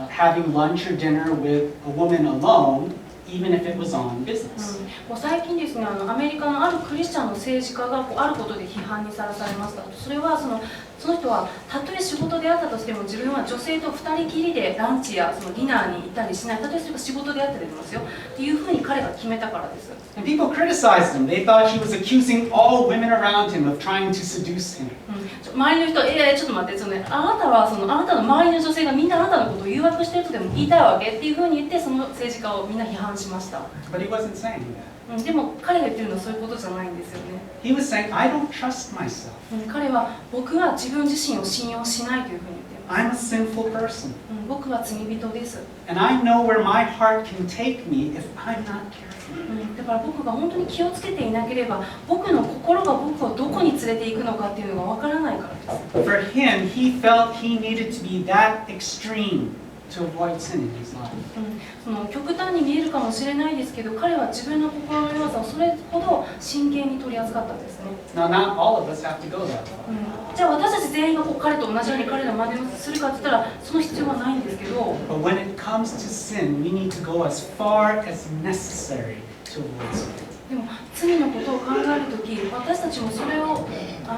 Speaker 1: having lunch or dinner with a woman alone, even if it was on business.
Speaker 2: 最近ですね、アメリカのあるクリスチャンの政治家があることで批判にさらされました。それはその人はたとえ仕事であったとしても自分は女性と2人きりでランチやそのディナーに行ったりしない。たとえそれが仕事であったりしますよっていうふうに彼が決めたからです。
Speaker 1: And people criticized him. They thought he was accusing all women around him of trying to seduce him.
Speaker 2: 周りの人、ちょっと待って、あなたはあなたの周りの女性がみんなあなたのことを誘惑しているとでも言いたいわけっていうふうに言ってその政治家をみんな批判反しました。
Speaker 1: But he wasn't saying that.
Speaker 2: でも彼が言ってるのはそういうことじゃないんですよね。
Speaker 1: He was saying, I don't trust myself.
Speaker 2: 彼は僕は自分自身を信用しないというふうに言っています。
Speaker 1: I'm a sinful person.
Speaker 2: 僕は罪人です。
Speaker 1: And I know where my heart can take me if I'm not careful.
Speaker 2: だから僕が本当に気をつけていなければ、僕の心が僕をどこに連れていくのかっていうのがわからないからです。
Speaker 1: For him, he felt he needed to be that extreme to avoid sin in his life.
Speaker 2: その極端に見えるかもしれないですけど、彼は自分の心の弱さをそれほど真剣に取り扱ったんですね。
Speaker 1: Now, not all of us have to go that far.
Speaker 2: じゃあ私たち全員が彼と同じように彼の真似をするかって言ったらその必要はないんですけど、
Speaker 1: But when it comes to sin, we need to go as far as necessary to avoid sin.
Speaker 2: でも罪のことを考えるとき、私たちもそれを避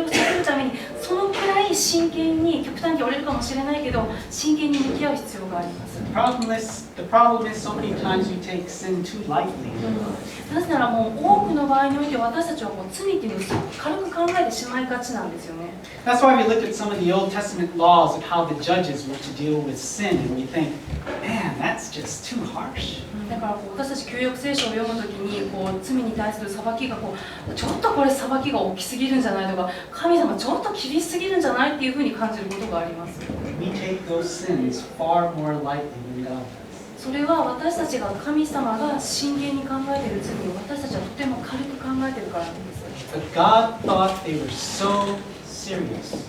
Speaker 2: けるためにそのくらい真剣に、極端に折れるかもしれないけど真剣に向き合う必要があります。
Speaker 1: The problem is so many times we take sin too lightly.
Speaker 2: なぜならもう多くの場合において私たちは罪っていうのをすごく軽く考えてしまいがちなんですよね。
Speaker 1: That's why we look at some of the Old Testament laws of how the judges were to deal with sin, and we think, man, that's just too harsh.
Speaker 2: だから私たち旧約聖書を読むときに罪に対する裁きがちょっとこれ裁きが大きすぎるんじゃないとか、神様ちょっと厳しすぎるんじゃないっていうふうに感じることがあります。
Speaker 1: We take those sins far more lightly than God does.
Speaker 2: それは私たちが神様が真剣に考えている罪を私たちはとても軽く考えているからなんです。
Speaker 1: But God thought they were so serious.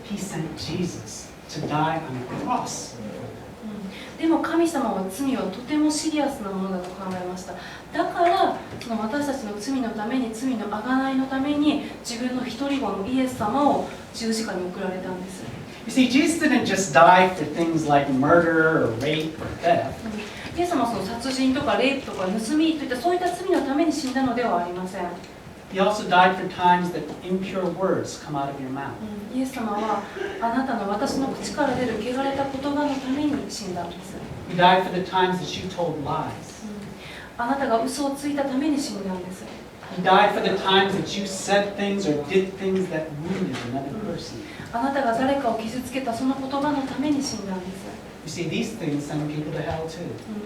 Speaker 1: He sent Jesus to die on a cross.
Speaker 2: でも神様は罪はとてもシリアスなものだと考えました。だから私たちの罪のために、罪の贖いのために自分の一人子のイエス様を十字架に送られたんです。
Speaker 1: You see, Jesus didn't just die for things like murder or rape or theft.
Speaker 2: イエス様はその殺人とかレイプとか盗みといったそういった罪のために死んだのではありません。
Speaker 1: He also died for times that impure words come out of your mouth.
Speaker 2: イエス様はあなたの私の口から出る汚れた言葉のために死んだんです。
Speaker 1: He died for the times that you told lies.
Speaker 2: あなたが嘘をついたために死んだんです。
Speaker 1: He died for the times that you said things or did things that wounded another person.
Speaker 2: あなたが誰かを傷つけたその言葉のために死んだんです。
Speaker 1: You see, these things send people to hell too.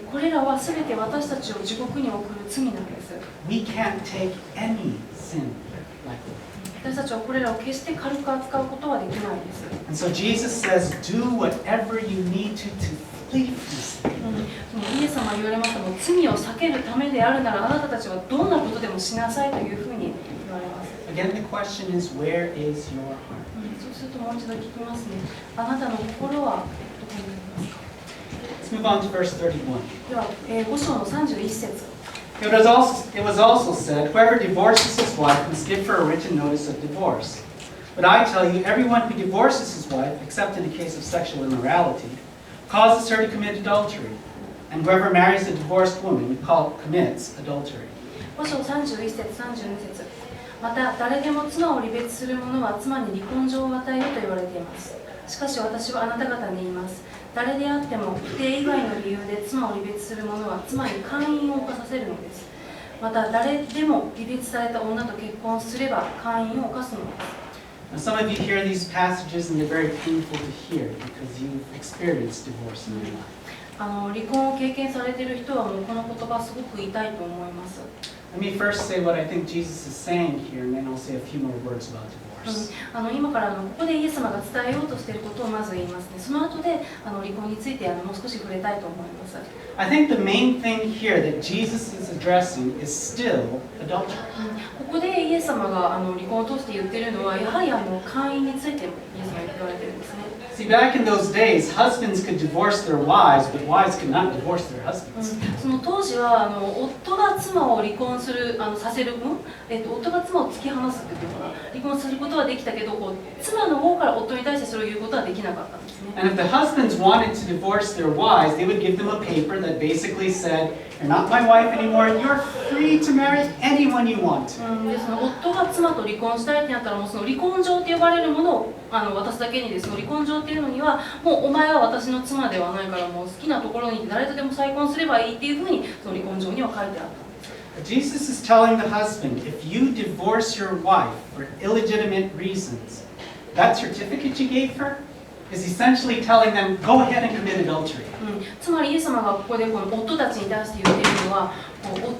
Speaker 2: これらは全て私たちを地獄に送る罪なんです。
Speaker 1: We can't take any sin lightly.
Speaker 2: 私たちはこれらを決して軽く扱うことはできないです。
Speaker 1: And so Jesus says, do whatever you need to flee from sin.
Speaker 2: イエス様は言われましたもん、罪を避けるためであるならあなたたちはどんなことでもしなさいというふうに言われます。
Speaker 1: Again, the question is, where is your heart?
Speaker 2: そうするともう一度聞きますね。あなたの心はどこにありますか？
Speaker 1: Let's move on to verse 31.
Speaker 2: では、5章の31節。
Speaker 1: It was also said, whoever divorces his wife must give her a written notice of divorce. But I tell you, everyone who divorces his wife, except in the case of sexual immorality, causes her to commit adultery. And whoever marries a divorced woman commits adultery.
Speaker 2: 5章31節、32節。また、誰でも妻を離別する者は妻に離婚状を与えよと言われています。しかし私はあなた方に言います。誰であっても不貞以外の理由で妻を離別する者は妻に姦淫を犯させるのです。また誰でも離別された女と結婚すれば姦淫を犯すのです。
Speaker 1: Now, some of you hear these passages and they're very painful to hear because you've experienced divorce in your life.
Speaker 2: 離婚を経験されている人はもうこの言葉すごく痛いと思います。
Speaker 1: Let me first say what I think Jesus is saying here, and then I'll say a few more words about divorce.
Speaker 2: 今からここでイエス様が伝えようとしていることをまず言いますね。その後で離婚についてもう少し触れたいと思います。
Speaker 1: I think the main thing here that Jesus is addressing is still adultery.
Speaker 2: ここでイエス様が離婚を通して言っているのはやはり姦淫についてイエス様が言われているんですね。
Speaker 1: See, back in those days, husbands could divorce their wives, but wives could not divorce their husbands.
Speaker 2: その当時は夫が妻を離婚するさせる夫が妻を突き放すっていうのかな、離婚することはできたけど妻の方から夫に対してそれを言うことはできなかったんですね。
Speaker 1: And if the husbands wanted to divorce their wives, they would give them a paper that basically said, "You're not my wife anymore. You're free to marry anyone you want."
Speaker 2: でその夫が妻と離婚したいってなったらもうその離婚状って呼ばれるものを渡すだけにです。その離婚状っていうのにはもうお前は私の妻ではないからもう好きなところに誰とでも再婚すればいいっていうふうにその離婚状には書いてあった。
Speaker 1: Jesus is telling the husband, if you divorce your wife for illegitimate reasons, that certificate you gave her, is essentially telling them, go ahead and commit adultery.
Speaker 2: つまりイエス様がここでこの夫たちに対して言っているのは、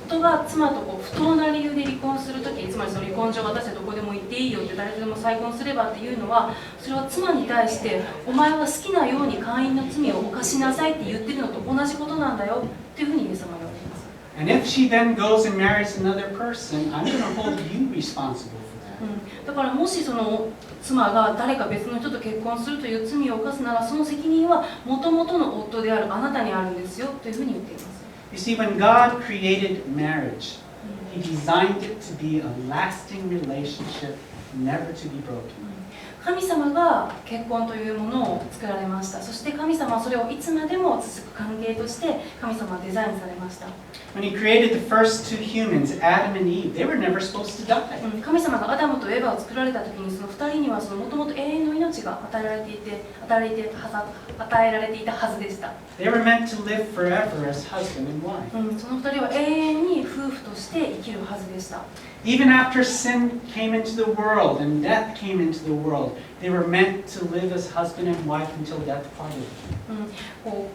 Speaker 2: 夫が妻と不当な理由で離婚するとき、つまりその離婚状を私はどこでも行っていいよって誰とでも再婚すればっていうのは、それは妻に対してお前は好きなように会員の罪を犯しなさいって言ってるのと同じことなんだよっていうふうにイエス様は言われています。
Speaker 1: And if she then goes and marries another person, I'm going to hold you responsible for that.
Speaker 2: だからもしその妻が誰か別の人と結婚するという罪を犯すなら、その責任はもともとの夫であるあなたにあるんですよというふうに言っています。
Speaker 1: You see, when God created marriage, He designed it to be a lasting relationship, never to be broken.
Speaker 2: 神様が結婚というものを作られました。そして神様はそれをいつまでも続く関係として神様はデザインされました。
Speaker 1: When He created the first two humans, Adam and Eve, they were never supposed to die.
Speaker 2: 神様がアダムとエバを作られた時に、その2人にはもともと永遠の命が与えられていたはずでした。
Speaker 1: They were meant to live forever as husband and wife.
Speaker 2: その2人は永遠に夫婦として生きるはずでした。
Speaker 1: Even after sin came into the world and death came into the world, they were meant to live as husband and wife until death parted.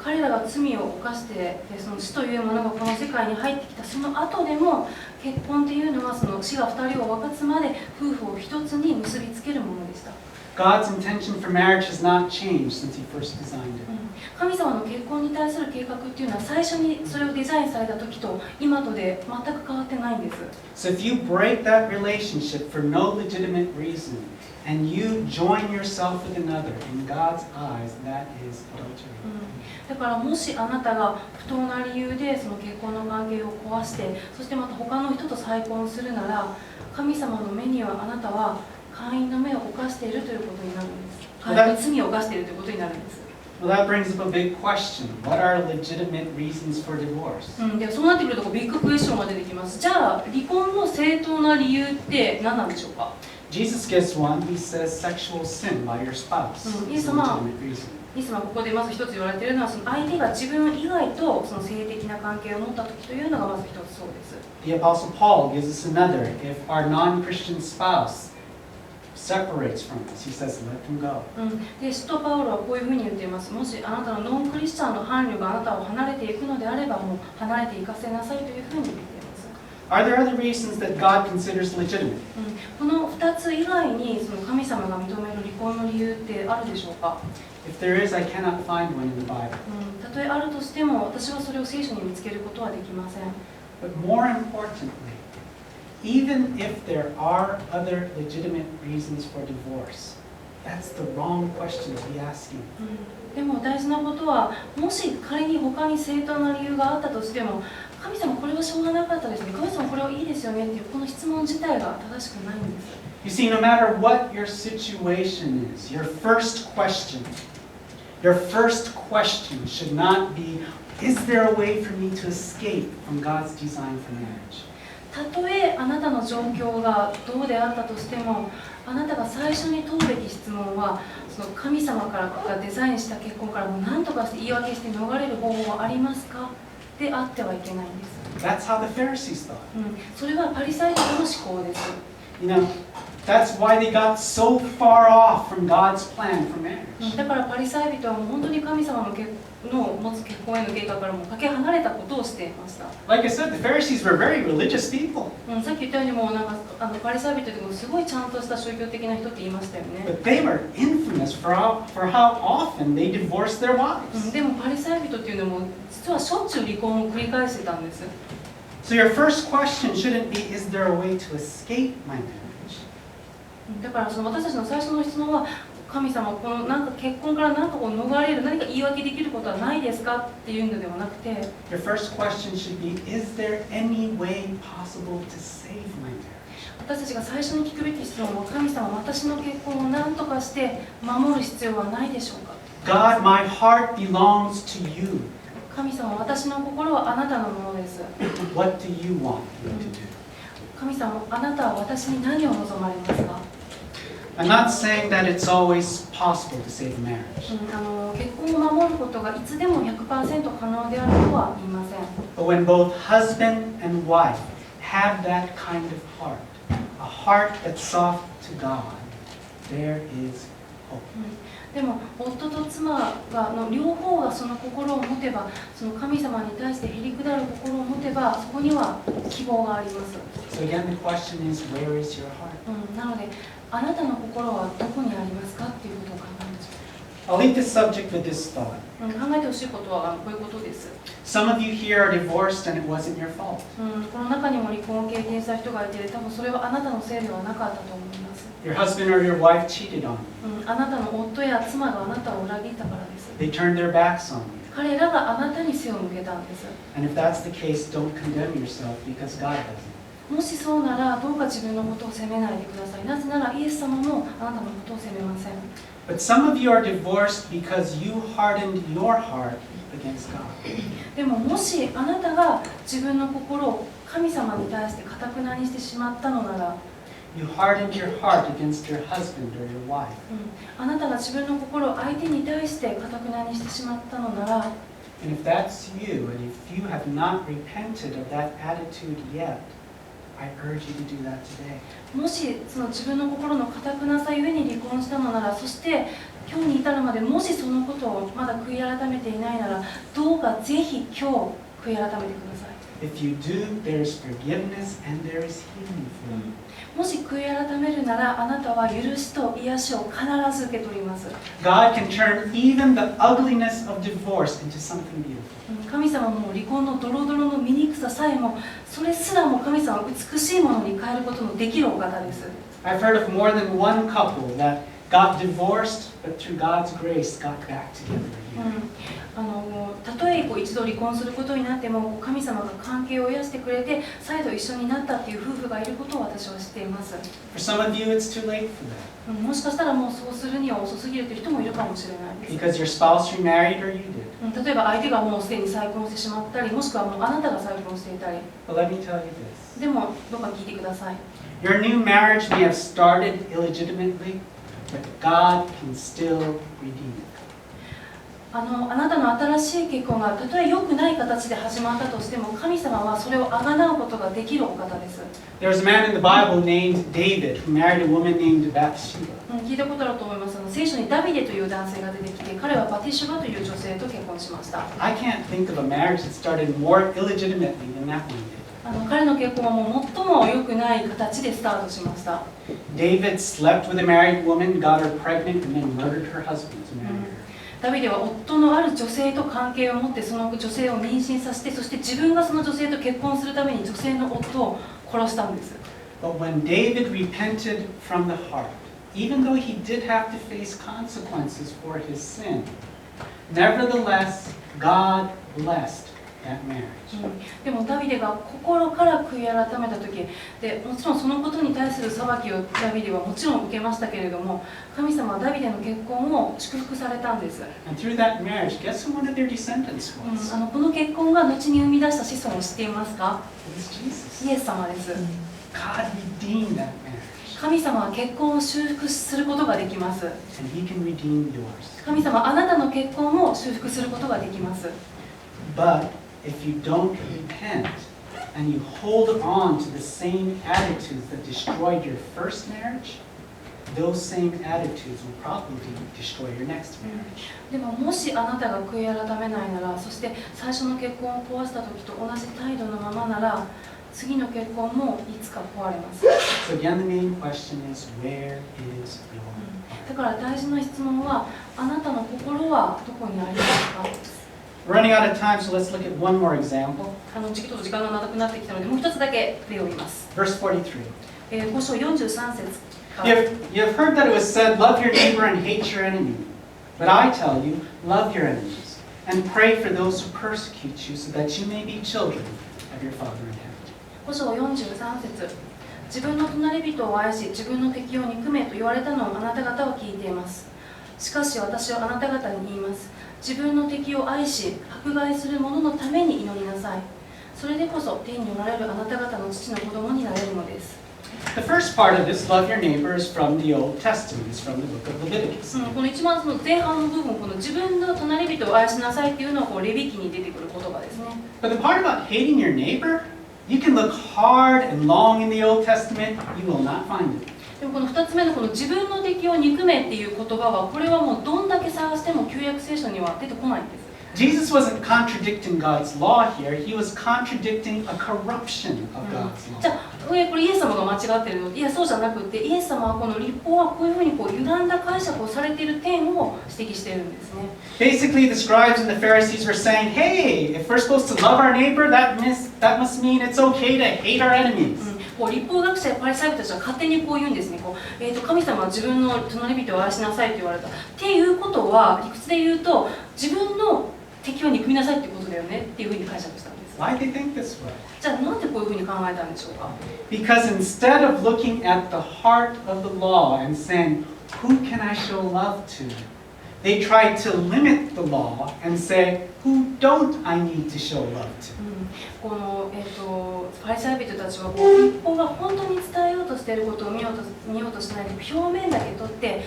Speaker 2: 彼らが罪を犯してその死というものがこの世界に入ってきたその後でも、結婚というのはその死が2人を分かつまで夫婦を一つに結びつけるものでした。
Speaker 1: God's intention for marriage has not changed since He first designed it.
Speaker 2: 神様の結婚に対する計画っていうのは最初にそれをデザインされた時と今とで全く変わってないんです。
Speaker 1: So if you break that relationship for no legitimate reason and you join yourself with another, in God's eyes, that is adultery.
Speaker 2: だからもしあなたが不当な理由でその結婚の関係を壊して、そしてまた他の人と再婚するなら、神様の目にはあなたは会員の目を犯しているということになるんです。会員の罪を犯しているということになるんです。
Speaker 1: Well, that brings up a big question. What are legitimate reasons for divorce?
Speaker 2: でそうなってくるとビッグクエスチョンが出てきます。じゃあ離婚の正当な理由って何なんでしょうか？
Speaker 1: Jesus gives one. He says sexual sin by your spouse. It's a legitimate reason.
Speaker 2: イエス様はここでまず一つ言われているのは、その相手が自分以外とその性的な関係を持った時というのがまず一つそうです。
Speaker 1: The Apostle Paul gives us another. If our non-Christian spouse separates from us, he says, let them go.
Speaker 2: で使徒パウロはこういうふうに言っています。もしあなたのノンクリスチャンの伴侶があなたを離れていくのであれば、もう離れていかせなさいというふうに言っています。
Speaker 1: Are there other reasons that God considers legitimate?
Speaker 2: この2つ以外にその神様が認める離婚の理由ってあるでしょうか？
Speaker 1: If there is, I cannot find one in the Bible.
Speaker 2: たとえあるとしても、私はそれを聖書に見つけることはできません。
Speaker 1: But more importantly, even if there are other legitimate reasons for divorce, that's the wrong question to be asking.
Speaker 2: でも大事なことは、もし仮に他に正当な理由があったとしても、神様これはしょうがなかったですね、神様これはいいですよねっていうこの質問自体が正しくないんです。
Speaker 1: You see, no matter what your situation is, your first question should not be, is there a way for me to escape from God's design for marriage?
Speaker 2: たとえあなたの状況がどうであったとしても、あなたが最初に問うべき質問は、その神様からがデザインした結婚からもう何とかして言い訳して逃れる方法はありますかであってはいけないんです。
Speaker 1: That's how the Pharisees thought.
Speaker 2: それはパリサイ人の思考です。
Speaker 1: You know, that's why they got so far off from God's plan for marriage.
Speaker 2: だからパリサイ人はもう本当に神様の持つ結婚への計画からもかけ離れたことをしていました。
Speaker 1: Like I said, the Pharisees were very religious people.
Speaker 2: さっき言ったようにもうなんかパリサイ人ってすごいちゃんとした宗教的な人って言いましたよね。
Speaker 1: But they were infamous for how often they divorced their wives.
Speaker 2: でもパリサイ人っていうのも実はしょっちゅう離婚を繰り返してたんです。
Speaker 1: So your first question shouldn't be, is there a way to escape my marriage?
Speaker 2: だから私たちの最初の質問は、神様このなんか結婚から何か逃れる何か言い訳できることはないですかっていうのではなくて、
Speaker 1: Your first question should be, is there any way possible to save my marriage?
Speaker 2: 私たちが最初に聞くべき質問は、神様私の結婚を何とかして守る必要はないでしょうか。
Speaker 1: God, my heart belongs to you.
Speaker 2: 神様私の心はあなたのものです。
Speaker 1: What do you want me to do?
Speaker 2: 神様あなたは私に何を望まれますか。
Speaker 1: I'm not saying that it's always possible to save a marriage.
Speaker 2: 結婚を守ることがいつでも 100% 可能であるとは言いません。
Speaker 1: But when both husband and wife have that kind of heart, a heart that's soft to God, there is hope.
Speaker 2: でも夫と妻の両方がその心を持てば、その神様に対してへりくだる心を持てば、そこには希望があります。
Speaker 1: So again, the question is, where is your heart?
Speaker 2: なので、あなたの心はどこにありますかっていうことを考えましょ
Speaker 1: I'll leave this subject with this thought.
Speaker 2: う。考えてほしいことはこういうことです。
Speaker 1: Some of you here are divorced and it wasn't your fault.
Speaker 2: この中にも離婚を経験した人がいて、多分それはあなたのせいではなかったと思います。
Speaker 1: Your husband or your wife cheated on you.
Speaker 2: あなたの夫や妻があなたを裏切ったからです。
Speaker 1: They turned their backs on you.
Speaker 2: 彼らがあなたに背を向けたんです。
Speaker 1: And if that's the case, don't condemn yourself because God doesn't.
Speaker 2: もしそうなら、どうか自分のことを責めないでください。なぜなら、イエス様もあなたのことを責めません。
Speaker 1: But some of you are divorced because you hardened your heart against God.
Speaker 2: でも、もしあなたが自分の心を神様に対して堅くなにしてしまったのなら、
Speaker 1: You hardened your heart against your husband or your wife.
Speaker 2: あなたが自分の心を相手に対して堅くなにしてしまったのなら、
Speaker 1: And if that's you, and if you have not repented of that attitude yet, I urge you to do that today.
Speaker 2: もしその自分の心の堅くなさゆえに離婚したのなら、そして今日に至るまでもしそのことをまだ悔い改めていないなら、どうかぜひ今日悔い改めてください。
Speaker 1: If you do, there's forgiveness and there is healing for you.
Speaker 2: もし悔い改めるなら、あなたは許しと癒しを必ず受け取ります。
Speaker 1: God can turn even the ugliness of divorce into something beautiful.
Speaker 2: 神様も離婚のドロドロの醜ささえも、それすらも神様は美しいものに変えることのできるお方です。
Speaker 1: I've heard of more than one couple that got divorced, but through God's grace got back together again.
Speaker 2: たとえ一度離婚することになっても、神様が関係を癒してくれて再度一緒になったっていう夫婦がいることを私は知っています。
Speaker 1: For some of you, it's too late for that
Speaker 2: もしかしたらもうそうするには遅すぎるという人もいるかもしれないです。
Speaker 1: because your spouse remarried or you did.
Speaker 2: 例えば相手がもうすでに再婚してしまったり、もしくはもうあなたが再婚していたり。
Speaker 1: But let me tell you this.
Speaker 2: でもどうか聞いてください。
Speaker 1: Your new marriage may have started illegitimately, but God can still redeem it.
Speaker 2: あなたの新しい結婚がたとえ良くない形で始まったとしても、神様はそれを贖うことができるお方です。
Speaker 1: There's a man in the Bible named David who married a woman named Bathsheba.
Speaker 2: 聞いたことあると思います。聖書にダビデという男性が出てきて、彼はバティシュバという女性と結婚しました。
Speaker 1: I can't think of a marriage that started more illegitimately than that one did.
Speaker 2: 彼の結婚はもう最も良くない形でスタートしました。
Speaker 1: David slept with a married woman, got her pregnant, and then murdered her husband to marry her.
Speaker 2: ダビデは夫のある女性と関係を持って、その女性を妊娠させて、そして自分がその女性と結婚するために女性の夫を殺したんです。
Speaker 1: But when David repented from the heart, even though he did have to face consequences for his sin, nevertheless, God blessed that marriage.
Speaker 2: でもダビデが心から悔い改めた時で、もちろんそのことに対する裁きをダビデはもちろん受けましたけれども、神様はダビデの結婚を祝福されたんです。
Speaker 1: And through that marriage, guess who one of their descendants was?
Speaker 2: この結婚が後に生み出した子孫を知っていますか？
Speaker 1: It was Jesus.
Speaker 2: イエス様です。
Speaker 1: God redeemed that marriage,
Speaker 2: 神様は結婚を修復することができます。
Speaker 1: and He can redeem yours.
Speaker 2: 神様はあなたの結婚も修復することができます。
Speaker 1: But if you don't repent and you hold on to the same attitudes that destroyed your first marriage, those same attitudes will probably destroy your next marriage.
Speaker 2: でももしあなたが悔い改めないなら、そして最初の結婚を壊した時と同じ態度のままなら、次の結婚もいつか壊れます。
Speaker 1: So again, the main question is, where is your heart?
Speaker 2: だから大事な質問は、あなたの心はどこにありますか？
Speaker 1: We're running out of time, so let's look at one more example.
Speaker 2: 時間が長くなってきたので、もう一つだけ例を見ます。
Speaker 1: Verse 43.
Speaker 2: 5章43節から。
Speaker 1: You have heard that it was said, love your neighbor and hate your enemy. But I tell you, love your enemies and pray for those who persecute you so that you may be children of your Father in heaven.
Speaker 2: 5章43節。自分の隣人を愛し、自分の敵を憎めと言われたのをあなた方は聞いています。しかし私はあなた方に言います。自分の敵を愛し、迫害する者のために祈りなさい。それでこそ天におられるあなた方の父の子供になれるのです。
Speaker 1: The first part of this, love your neighbor, is from the Old Testament. It's from the book of Leviticus.
Speaker 2: この一番その前半の部分、この自分の隣人を愛しなさいっていうのはレビ記に出てくる言葉ですね。
Speaker 1: But the part about hating your neighbor, you can look hard and long in the Old Testament, you will not find it.
Speaker 2: でもこの2つ目のこの自分の敵を憎めっていう言葉は、これはもうどんだけ探しても旧約聖書には出てこないんです。
Speaker 1: Jesus wasn't contradicting God's law here. He was contradicting a corruption of God's law.
Speaker 2: じゃあこれイエス様が間違ってるの？いや、そうじゃなくて、イエス様はこの律法はこういうふうに歪んだ解釈をされている点を指摘しているんですね。
Speaker 1: Basically, the scribes and the Pharisees were saying, hey, if we're supposed to love our neighbor, that must mean it's okay to hate our enemies.
Speaker 2: 律法学者やパリサイ人たちは勝手にこう言うんですね。神様は自分の隣人を愛しなさいと言われた。っていうことは、理屈で言うと、自分の敵を憎みなさいってことだよねっていうふうに解釈したんです。
Speaker 1: Why did they think this way?
Speaker 2: じゃあなんでこういうふうに考えたんでしょうか？
Speaker 1: Because instead of looking at the heart of the law and saying, who can I show love to? They tried to limit the law and say, who don't I need to show love to?
Speaker 2: このパリサイ人たちは律法が本当に伝えようとしていることを見ようとしないで表面だけ取って、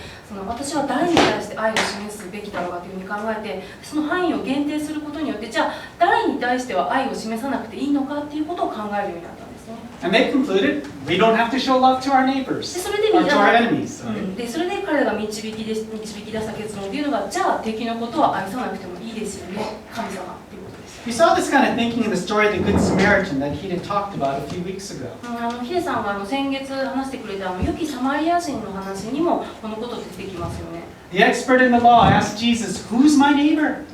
Speaker 2: 私は誰に対して愛を示すべきだろうかというふうに考えて、その範囲を限定することによって、じゃあ誰に対しては愛を示さなくていいのかっていうことを考えるようになったんですね。
Speaker 1: And they concluded, we don't have to show love to our neighbors, or to our enemies.
Speaker 2: でそれで彼らが導き出した結論っていうのが、じゃあ敵のことは愛さなくてもいいですよね、神様っていうことです。
Speaker 1: We saw this kind of thinking in the story of the Good Samaritan that he had talked about a few weeks ago.
Speaker 2: ヒデさんが先月話してくれた良きサマリア人の話にもこのこと出てきますよね。
Speaker 1: The expert in the law asked Jesus, who's my neighbor?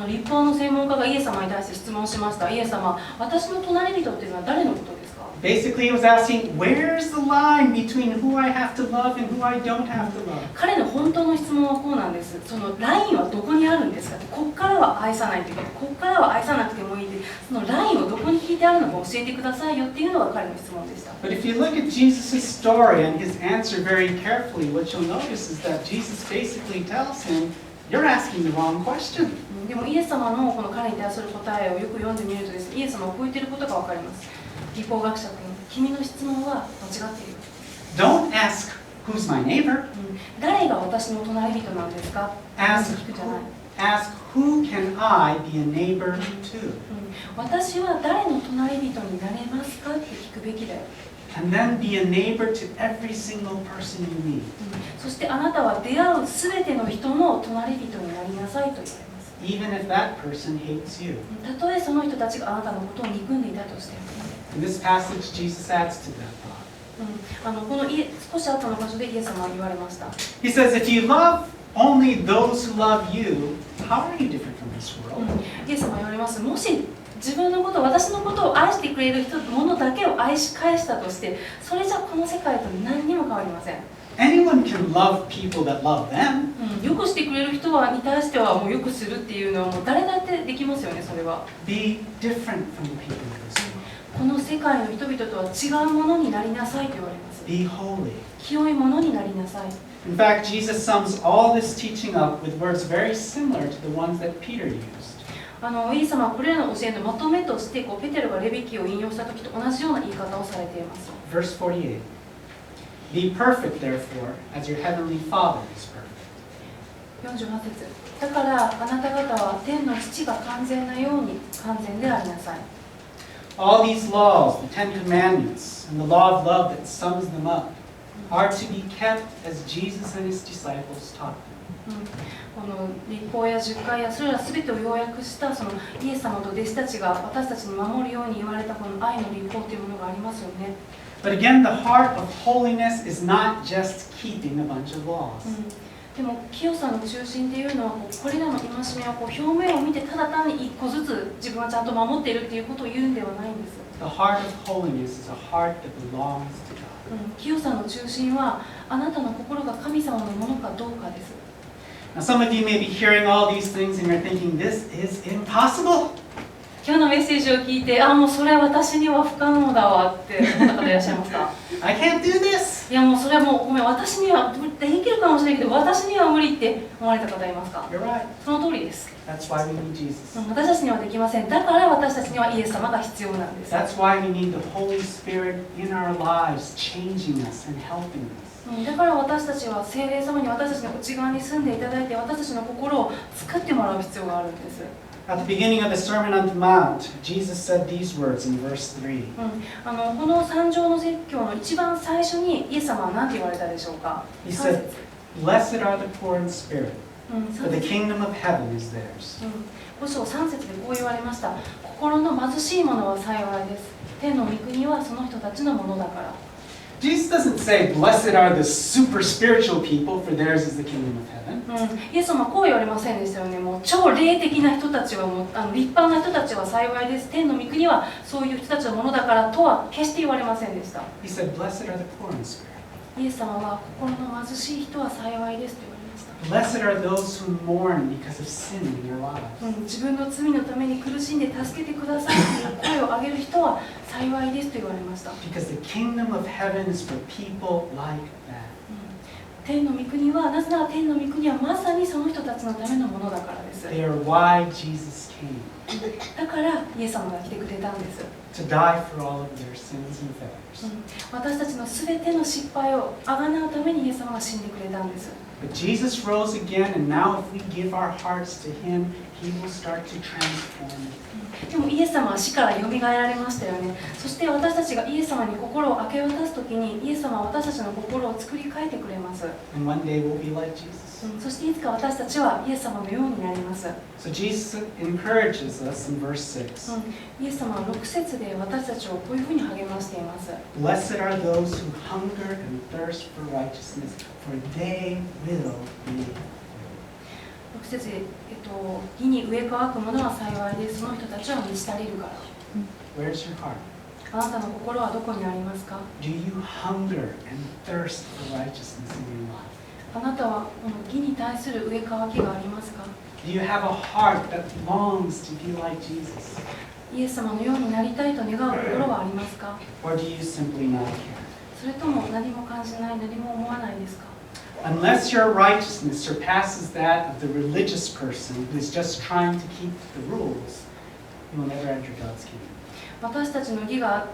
Speaker 2: 律法の専門家がイエス様に対して質問しました。イエス様、私の隣人っていうのは誰のことですか？
Speaker 1: Basically, he was asking, where's the line between who I have to love and who I don't have to love?
Speaker 2: 彼の本当の質問はこうなんです。そのラインはどこにあるんですかって、ここからは愛さないというか、ここからは愛さなくてもいいって、そのラインをどこに引いてあるのか教えてくださいよっていうのが彼の質問でした。
Speaker 1: But if you look at Jesus' story and his answer very carefully, what you'll notice is that Jesus basically tells him, you're asking the wrong question.
Speaker 2: でもイエス様のこの彼に対する答えをよく読んでみるとですね、イエス様はこう言っていることがわかります。律法学者君、君の質問は間違っている。
Speaker 1: Don't ask, who's my neighbor?
Speaker 2: 誰が私の隣人なんですか？
Speaker 1: Ask,
Speaker 2: 聞くじゃない。
Speaker 1: ask, who can I be a neighbor to?
Speaker 2: 私は誰の隣人になれますかって聞くべきだよ。
Speaker 1: And then be a neighbor to every single person you meet.
Speaker 2: そしてあなたは出会うすべての人の隣人になりなさいと言われます。
Speaker 1: Even if that person hates you.
Speaker 2: たとえその人たちがあなたのことを憎んでいたとしても。
Speaker 1: In this passage, Jesus adds to that thought.
Speaker 2: この少し後の場所でイエス様は言われました。
Speaker 1: He says, if you love only those who love you, how are you different from this world?
Speaker 2: イエス様は言われます。もし自分のこと、私のことを愛してくれる人、ものだけを愛し返したとして、それじゃこの世界と何にも変わりません。
Speaker 1: Anyone can love people that love them.
Speaker 2: よくしてくれる人に対してはもうよくするっていうのはもう誰だってできますよね、それは。
Speaker 1: Be different from the people of this world.
Speaker 2: この世界の人々とは違うものになりなさいと言われます。
Speaker 1: Be holy.
Speaker 2: 清いものになりなさい。
Speaker 1: In fact, Jesus sums all this teaching up with words very similar to the ones that Peter used.
Speaker 2: イエス様はこれらの教えのまとめとしてペテロがレビ記を引用した時と同じような言い方をされています。
Speaker 1: Verse 48. Be perfect, therefore, as your heavenly Father is perfect.
Speaker 2: 48節。だからあなた方は天の父が完全なように完全でありなさい。
Speaker 1: All these laws, the Ten Commandments, and the law of love that sums them up, are to be kept as Jesus and his disciples taught them.
Speaker 2: この律法や十戒やそれら全てを要約したそのイエス様と弟子たちが私たちに守るように言われたこの愛の律法というものがありますよね。
Speaker 1: But again, the heart of holiness is not just keeping a bunch of laws.
Speaker 2: でも清さの中心っていうのはこれらの戒めを表面を見てただ単に一個ずつ自分はちゃんと守っているっていうことを言うんではないんです。
Speaker 1: The heart of holiness is a heart that belongs to God.
Speaker 2: 清さの中心はあなたの心が神様のものかどうかです。
Speaker 1: Now, some of you may be hearing all these things and you're thinking, this is impossible.
Speaker 2: 今日のメッセージを聞いて、もうそれは私には不可能だわって思った方いらっしゃいますか？
Speaker 1: I can't do this.
Speaker 2: いやもうそれはもうごめん、私にはできるかもしれないけど私には無理って思われた方いますか？
Speaker 1: You're right.
Speaker 2: その通りです。
Speaker 1: That's why we need Jesus.
Speaker 2: 私たちにはできません。だから私たちにはイエス様が必要なんです。
Speaker 1: That's why we need the Holy Spirit in our lives, changing us and helping us.
Speaker 2: だから私たちは聖霊様に私たちの内側に住んでいただいて私たちの心を作ってもらう必要があるんです。
Speaker 1: At the beginning of the Sermon on the Mount, Jesus said these words in verse 3.
Speaker 2: この三条の説教の一番最初にイエス様は何て言われたでしょうか。
Speaker 1: He said, Blessed are the poor in spirit, for the kingdom of heaven is theirs.
Speaker 2: 5章3節でこう言われました。心の貧しい者は幸いです。天の御国はその人たちのものだから。
Speaker 1: Jesus doesn't say, Blessed are the super spiritual people, for theirs is the kingdom of heaven.
Speaker 2: イエス様はこう言われませんでしたよね。もう超霊的な人たちはもう立派な人たちは幸いです。天の御国はそういう人たちのものだからとは決して言われませんでした。
Speaker 1: He said, Blessed are the poor in spirit.
Speaker 2: イエス様は心の貧しい人は幸いですと言われました。
Speaker 1: Blessed are those who mourn because of sin in their lives.
Speaker 2: 自分の罪のために苦しんで助けてくださいという声を上げる人は幸いですと言われました。
Speaker 1: Because the kingdom of heaven is for people like that.
Speaker 2: 天の御国は、なぜなら天の御国はまさにその人たちのためのものだからです。
Speaker 1: They are why Jesus came.
Speaker 2: だからイエス様が来てくれたんです。
Speaker 1: To die for all of their sins and failures.
Speaker 2: 私たちのすべての失敗をあがなうためにイエス様が死んでくれたんです。
Speaker 1: But Jesus rose again, and now if we give our hearts to Him, He will start to transform it.
Speaker 2: でもイエス様は死からよみがえられましたよね。そして私たちがイエス様に心を明け渡すときに、イエス様は私たちの心を作り変えてくれます。
Speaker 1: And one day we'll be like Jesus.
Speaker 2: そしていつか私たちはイエス様のようになります。
Speaker 1: So Jesus encourages us in verse 6.
Speaker 2: イエス様は6節で私たちをこういうふうに励ましています。
Speaker 1: Blessed are those who hunger and thirst for righteousness, for they will be filled.
Speaker 2: 6節で、義に植え乾く者は幸いです。その人たちは満ち足りるから。
Speaker 1: Where's your heart?
Speaker 2: あなたの心はどこにありますか？
Speaker 1: Do you hunger and thirst for righteousness in your life?
Speaker 2: あなたはこの義に対する植え乾きがありますか？
Speaker 1: Do you have a heart that longs to be like Jesus?
Speaker 2: イエス様のようになりたいと願う心はありますか？
Speaker 1: Or do you simply not care?
Speaker 2: それとも何も感じない、何も思わないですか？
Speaker 1: Unless your righteousness surpasses that of the religious person who is just trying to keep the rules, you will never enter God's kingdom.
Speaker 2: 私たちの義が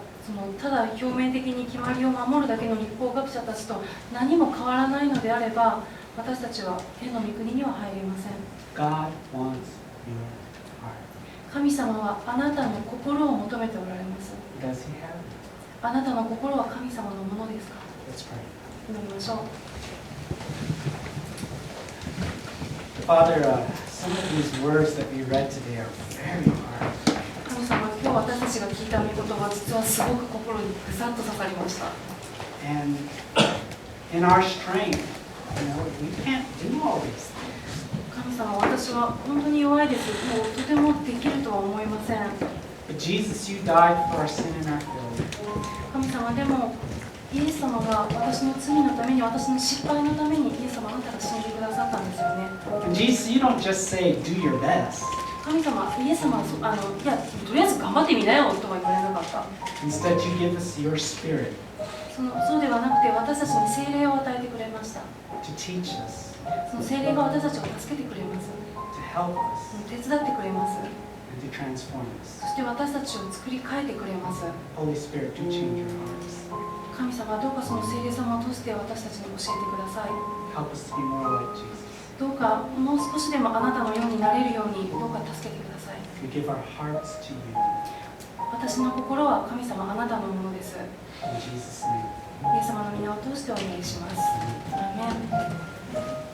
Speaker 2: ただ表面的に決まりを守るだけの立法学者たちと何も変わらないのであれば、私たちは天の御国には入れません。
Speaker 1: God wants your heart.
Speaker 2: 神様はあなたの心を求めておられます。
Speaker 1: Does He have it?
Speaker 2: あなたの心は神様のものですか？
Speaker 1: Let's pray.
Speaker 2: 祈りましょう。
Speaker 1: Father, some of these words that we read today are very hard.
Speaker 2: 神様、今日私たちが聞いた御言葉は実はすごく心にぐさっと刺さりました。
Speaker 1: And in our strength, we can't do all these things.
Speaker 2: 神様、私は本当に弱いです。もうとてもできるとは思いません。
Speaker 1: But Jesus, you died for our sin and our failure.
Speaker 2: 神様、でもイエス様が私の罪のために、私の失敗のためにイエス様あなたが死んでくださったんですよね。
Speaker 1: And Jesus, you don't just say, do your best.
Speaker 2: 神様、イエス様はとりあえず頑張ってみなよとは言われなかった。
Speaker 1: Instead, you give us your spirit
Speaker 2: そうではなくて、私たちに聖霊を与えてくれました。
Speaker 1: to teach us,
Speaker 2: その聖霊が私たちを助けてくれます。
Speaker 1: to help us,
Speaker 2: 手伝ってくれます。
Speaker 1: and to transform us.
Speaker 2: そして私たちを作り変えてくれます。
Speaker 1: Holy Spirit, do change your hearts.
Speaker 2: 神様、どうかその聖霊様を通して私たちに教えてください。
Speaker 1: Help us to be more like Jesus.
Speaker 2: どうかもう少しでもあなたのようになれるように、どうか助けてください。
Speaker 1: We give our hearts to you.
Speaker 2: 私の心は神様あなたのものです。
Speaker 1: In Jesus' name.
Speaker 2: イエス様の皆を通してお願いします。アーメン。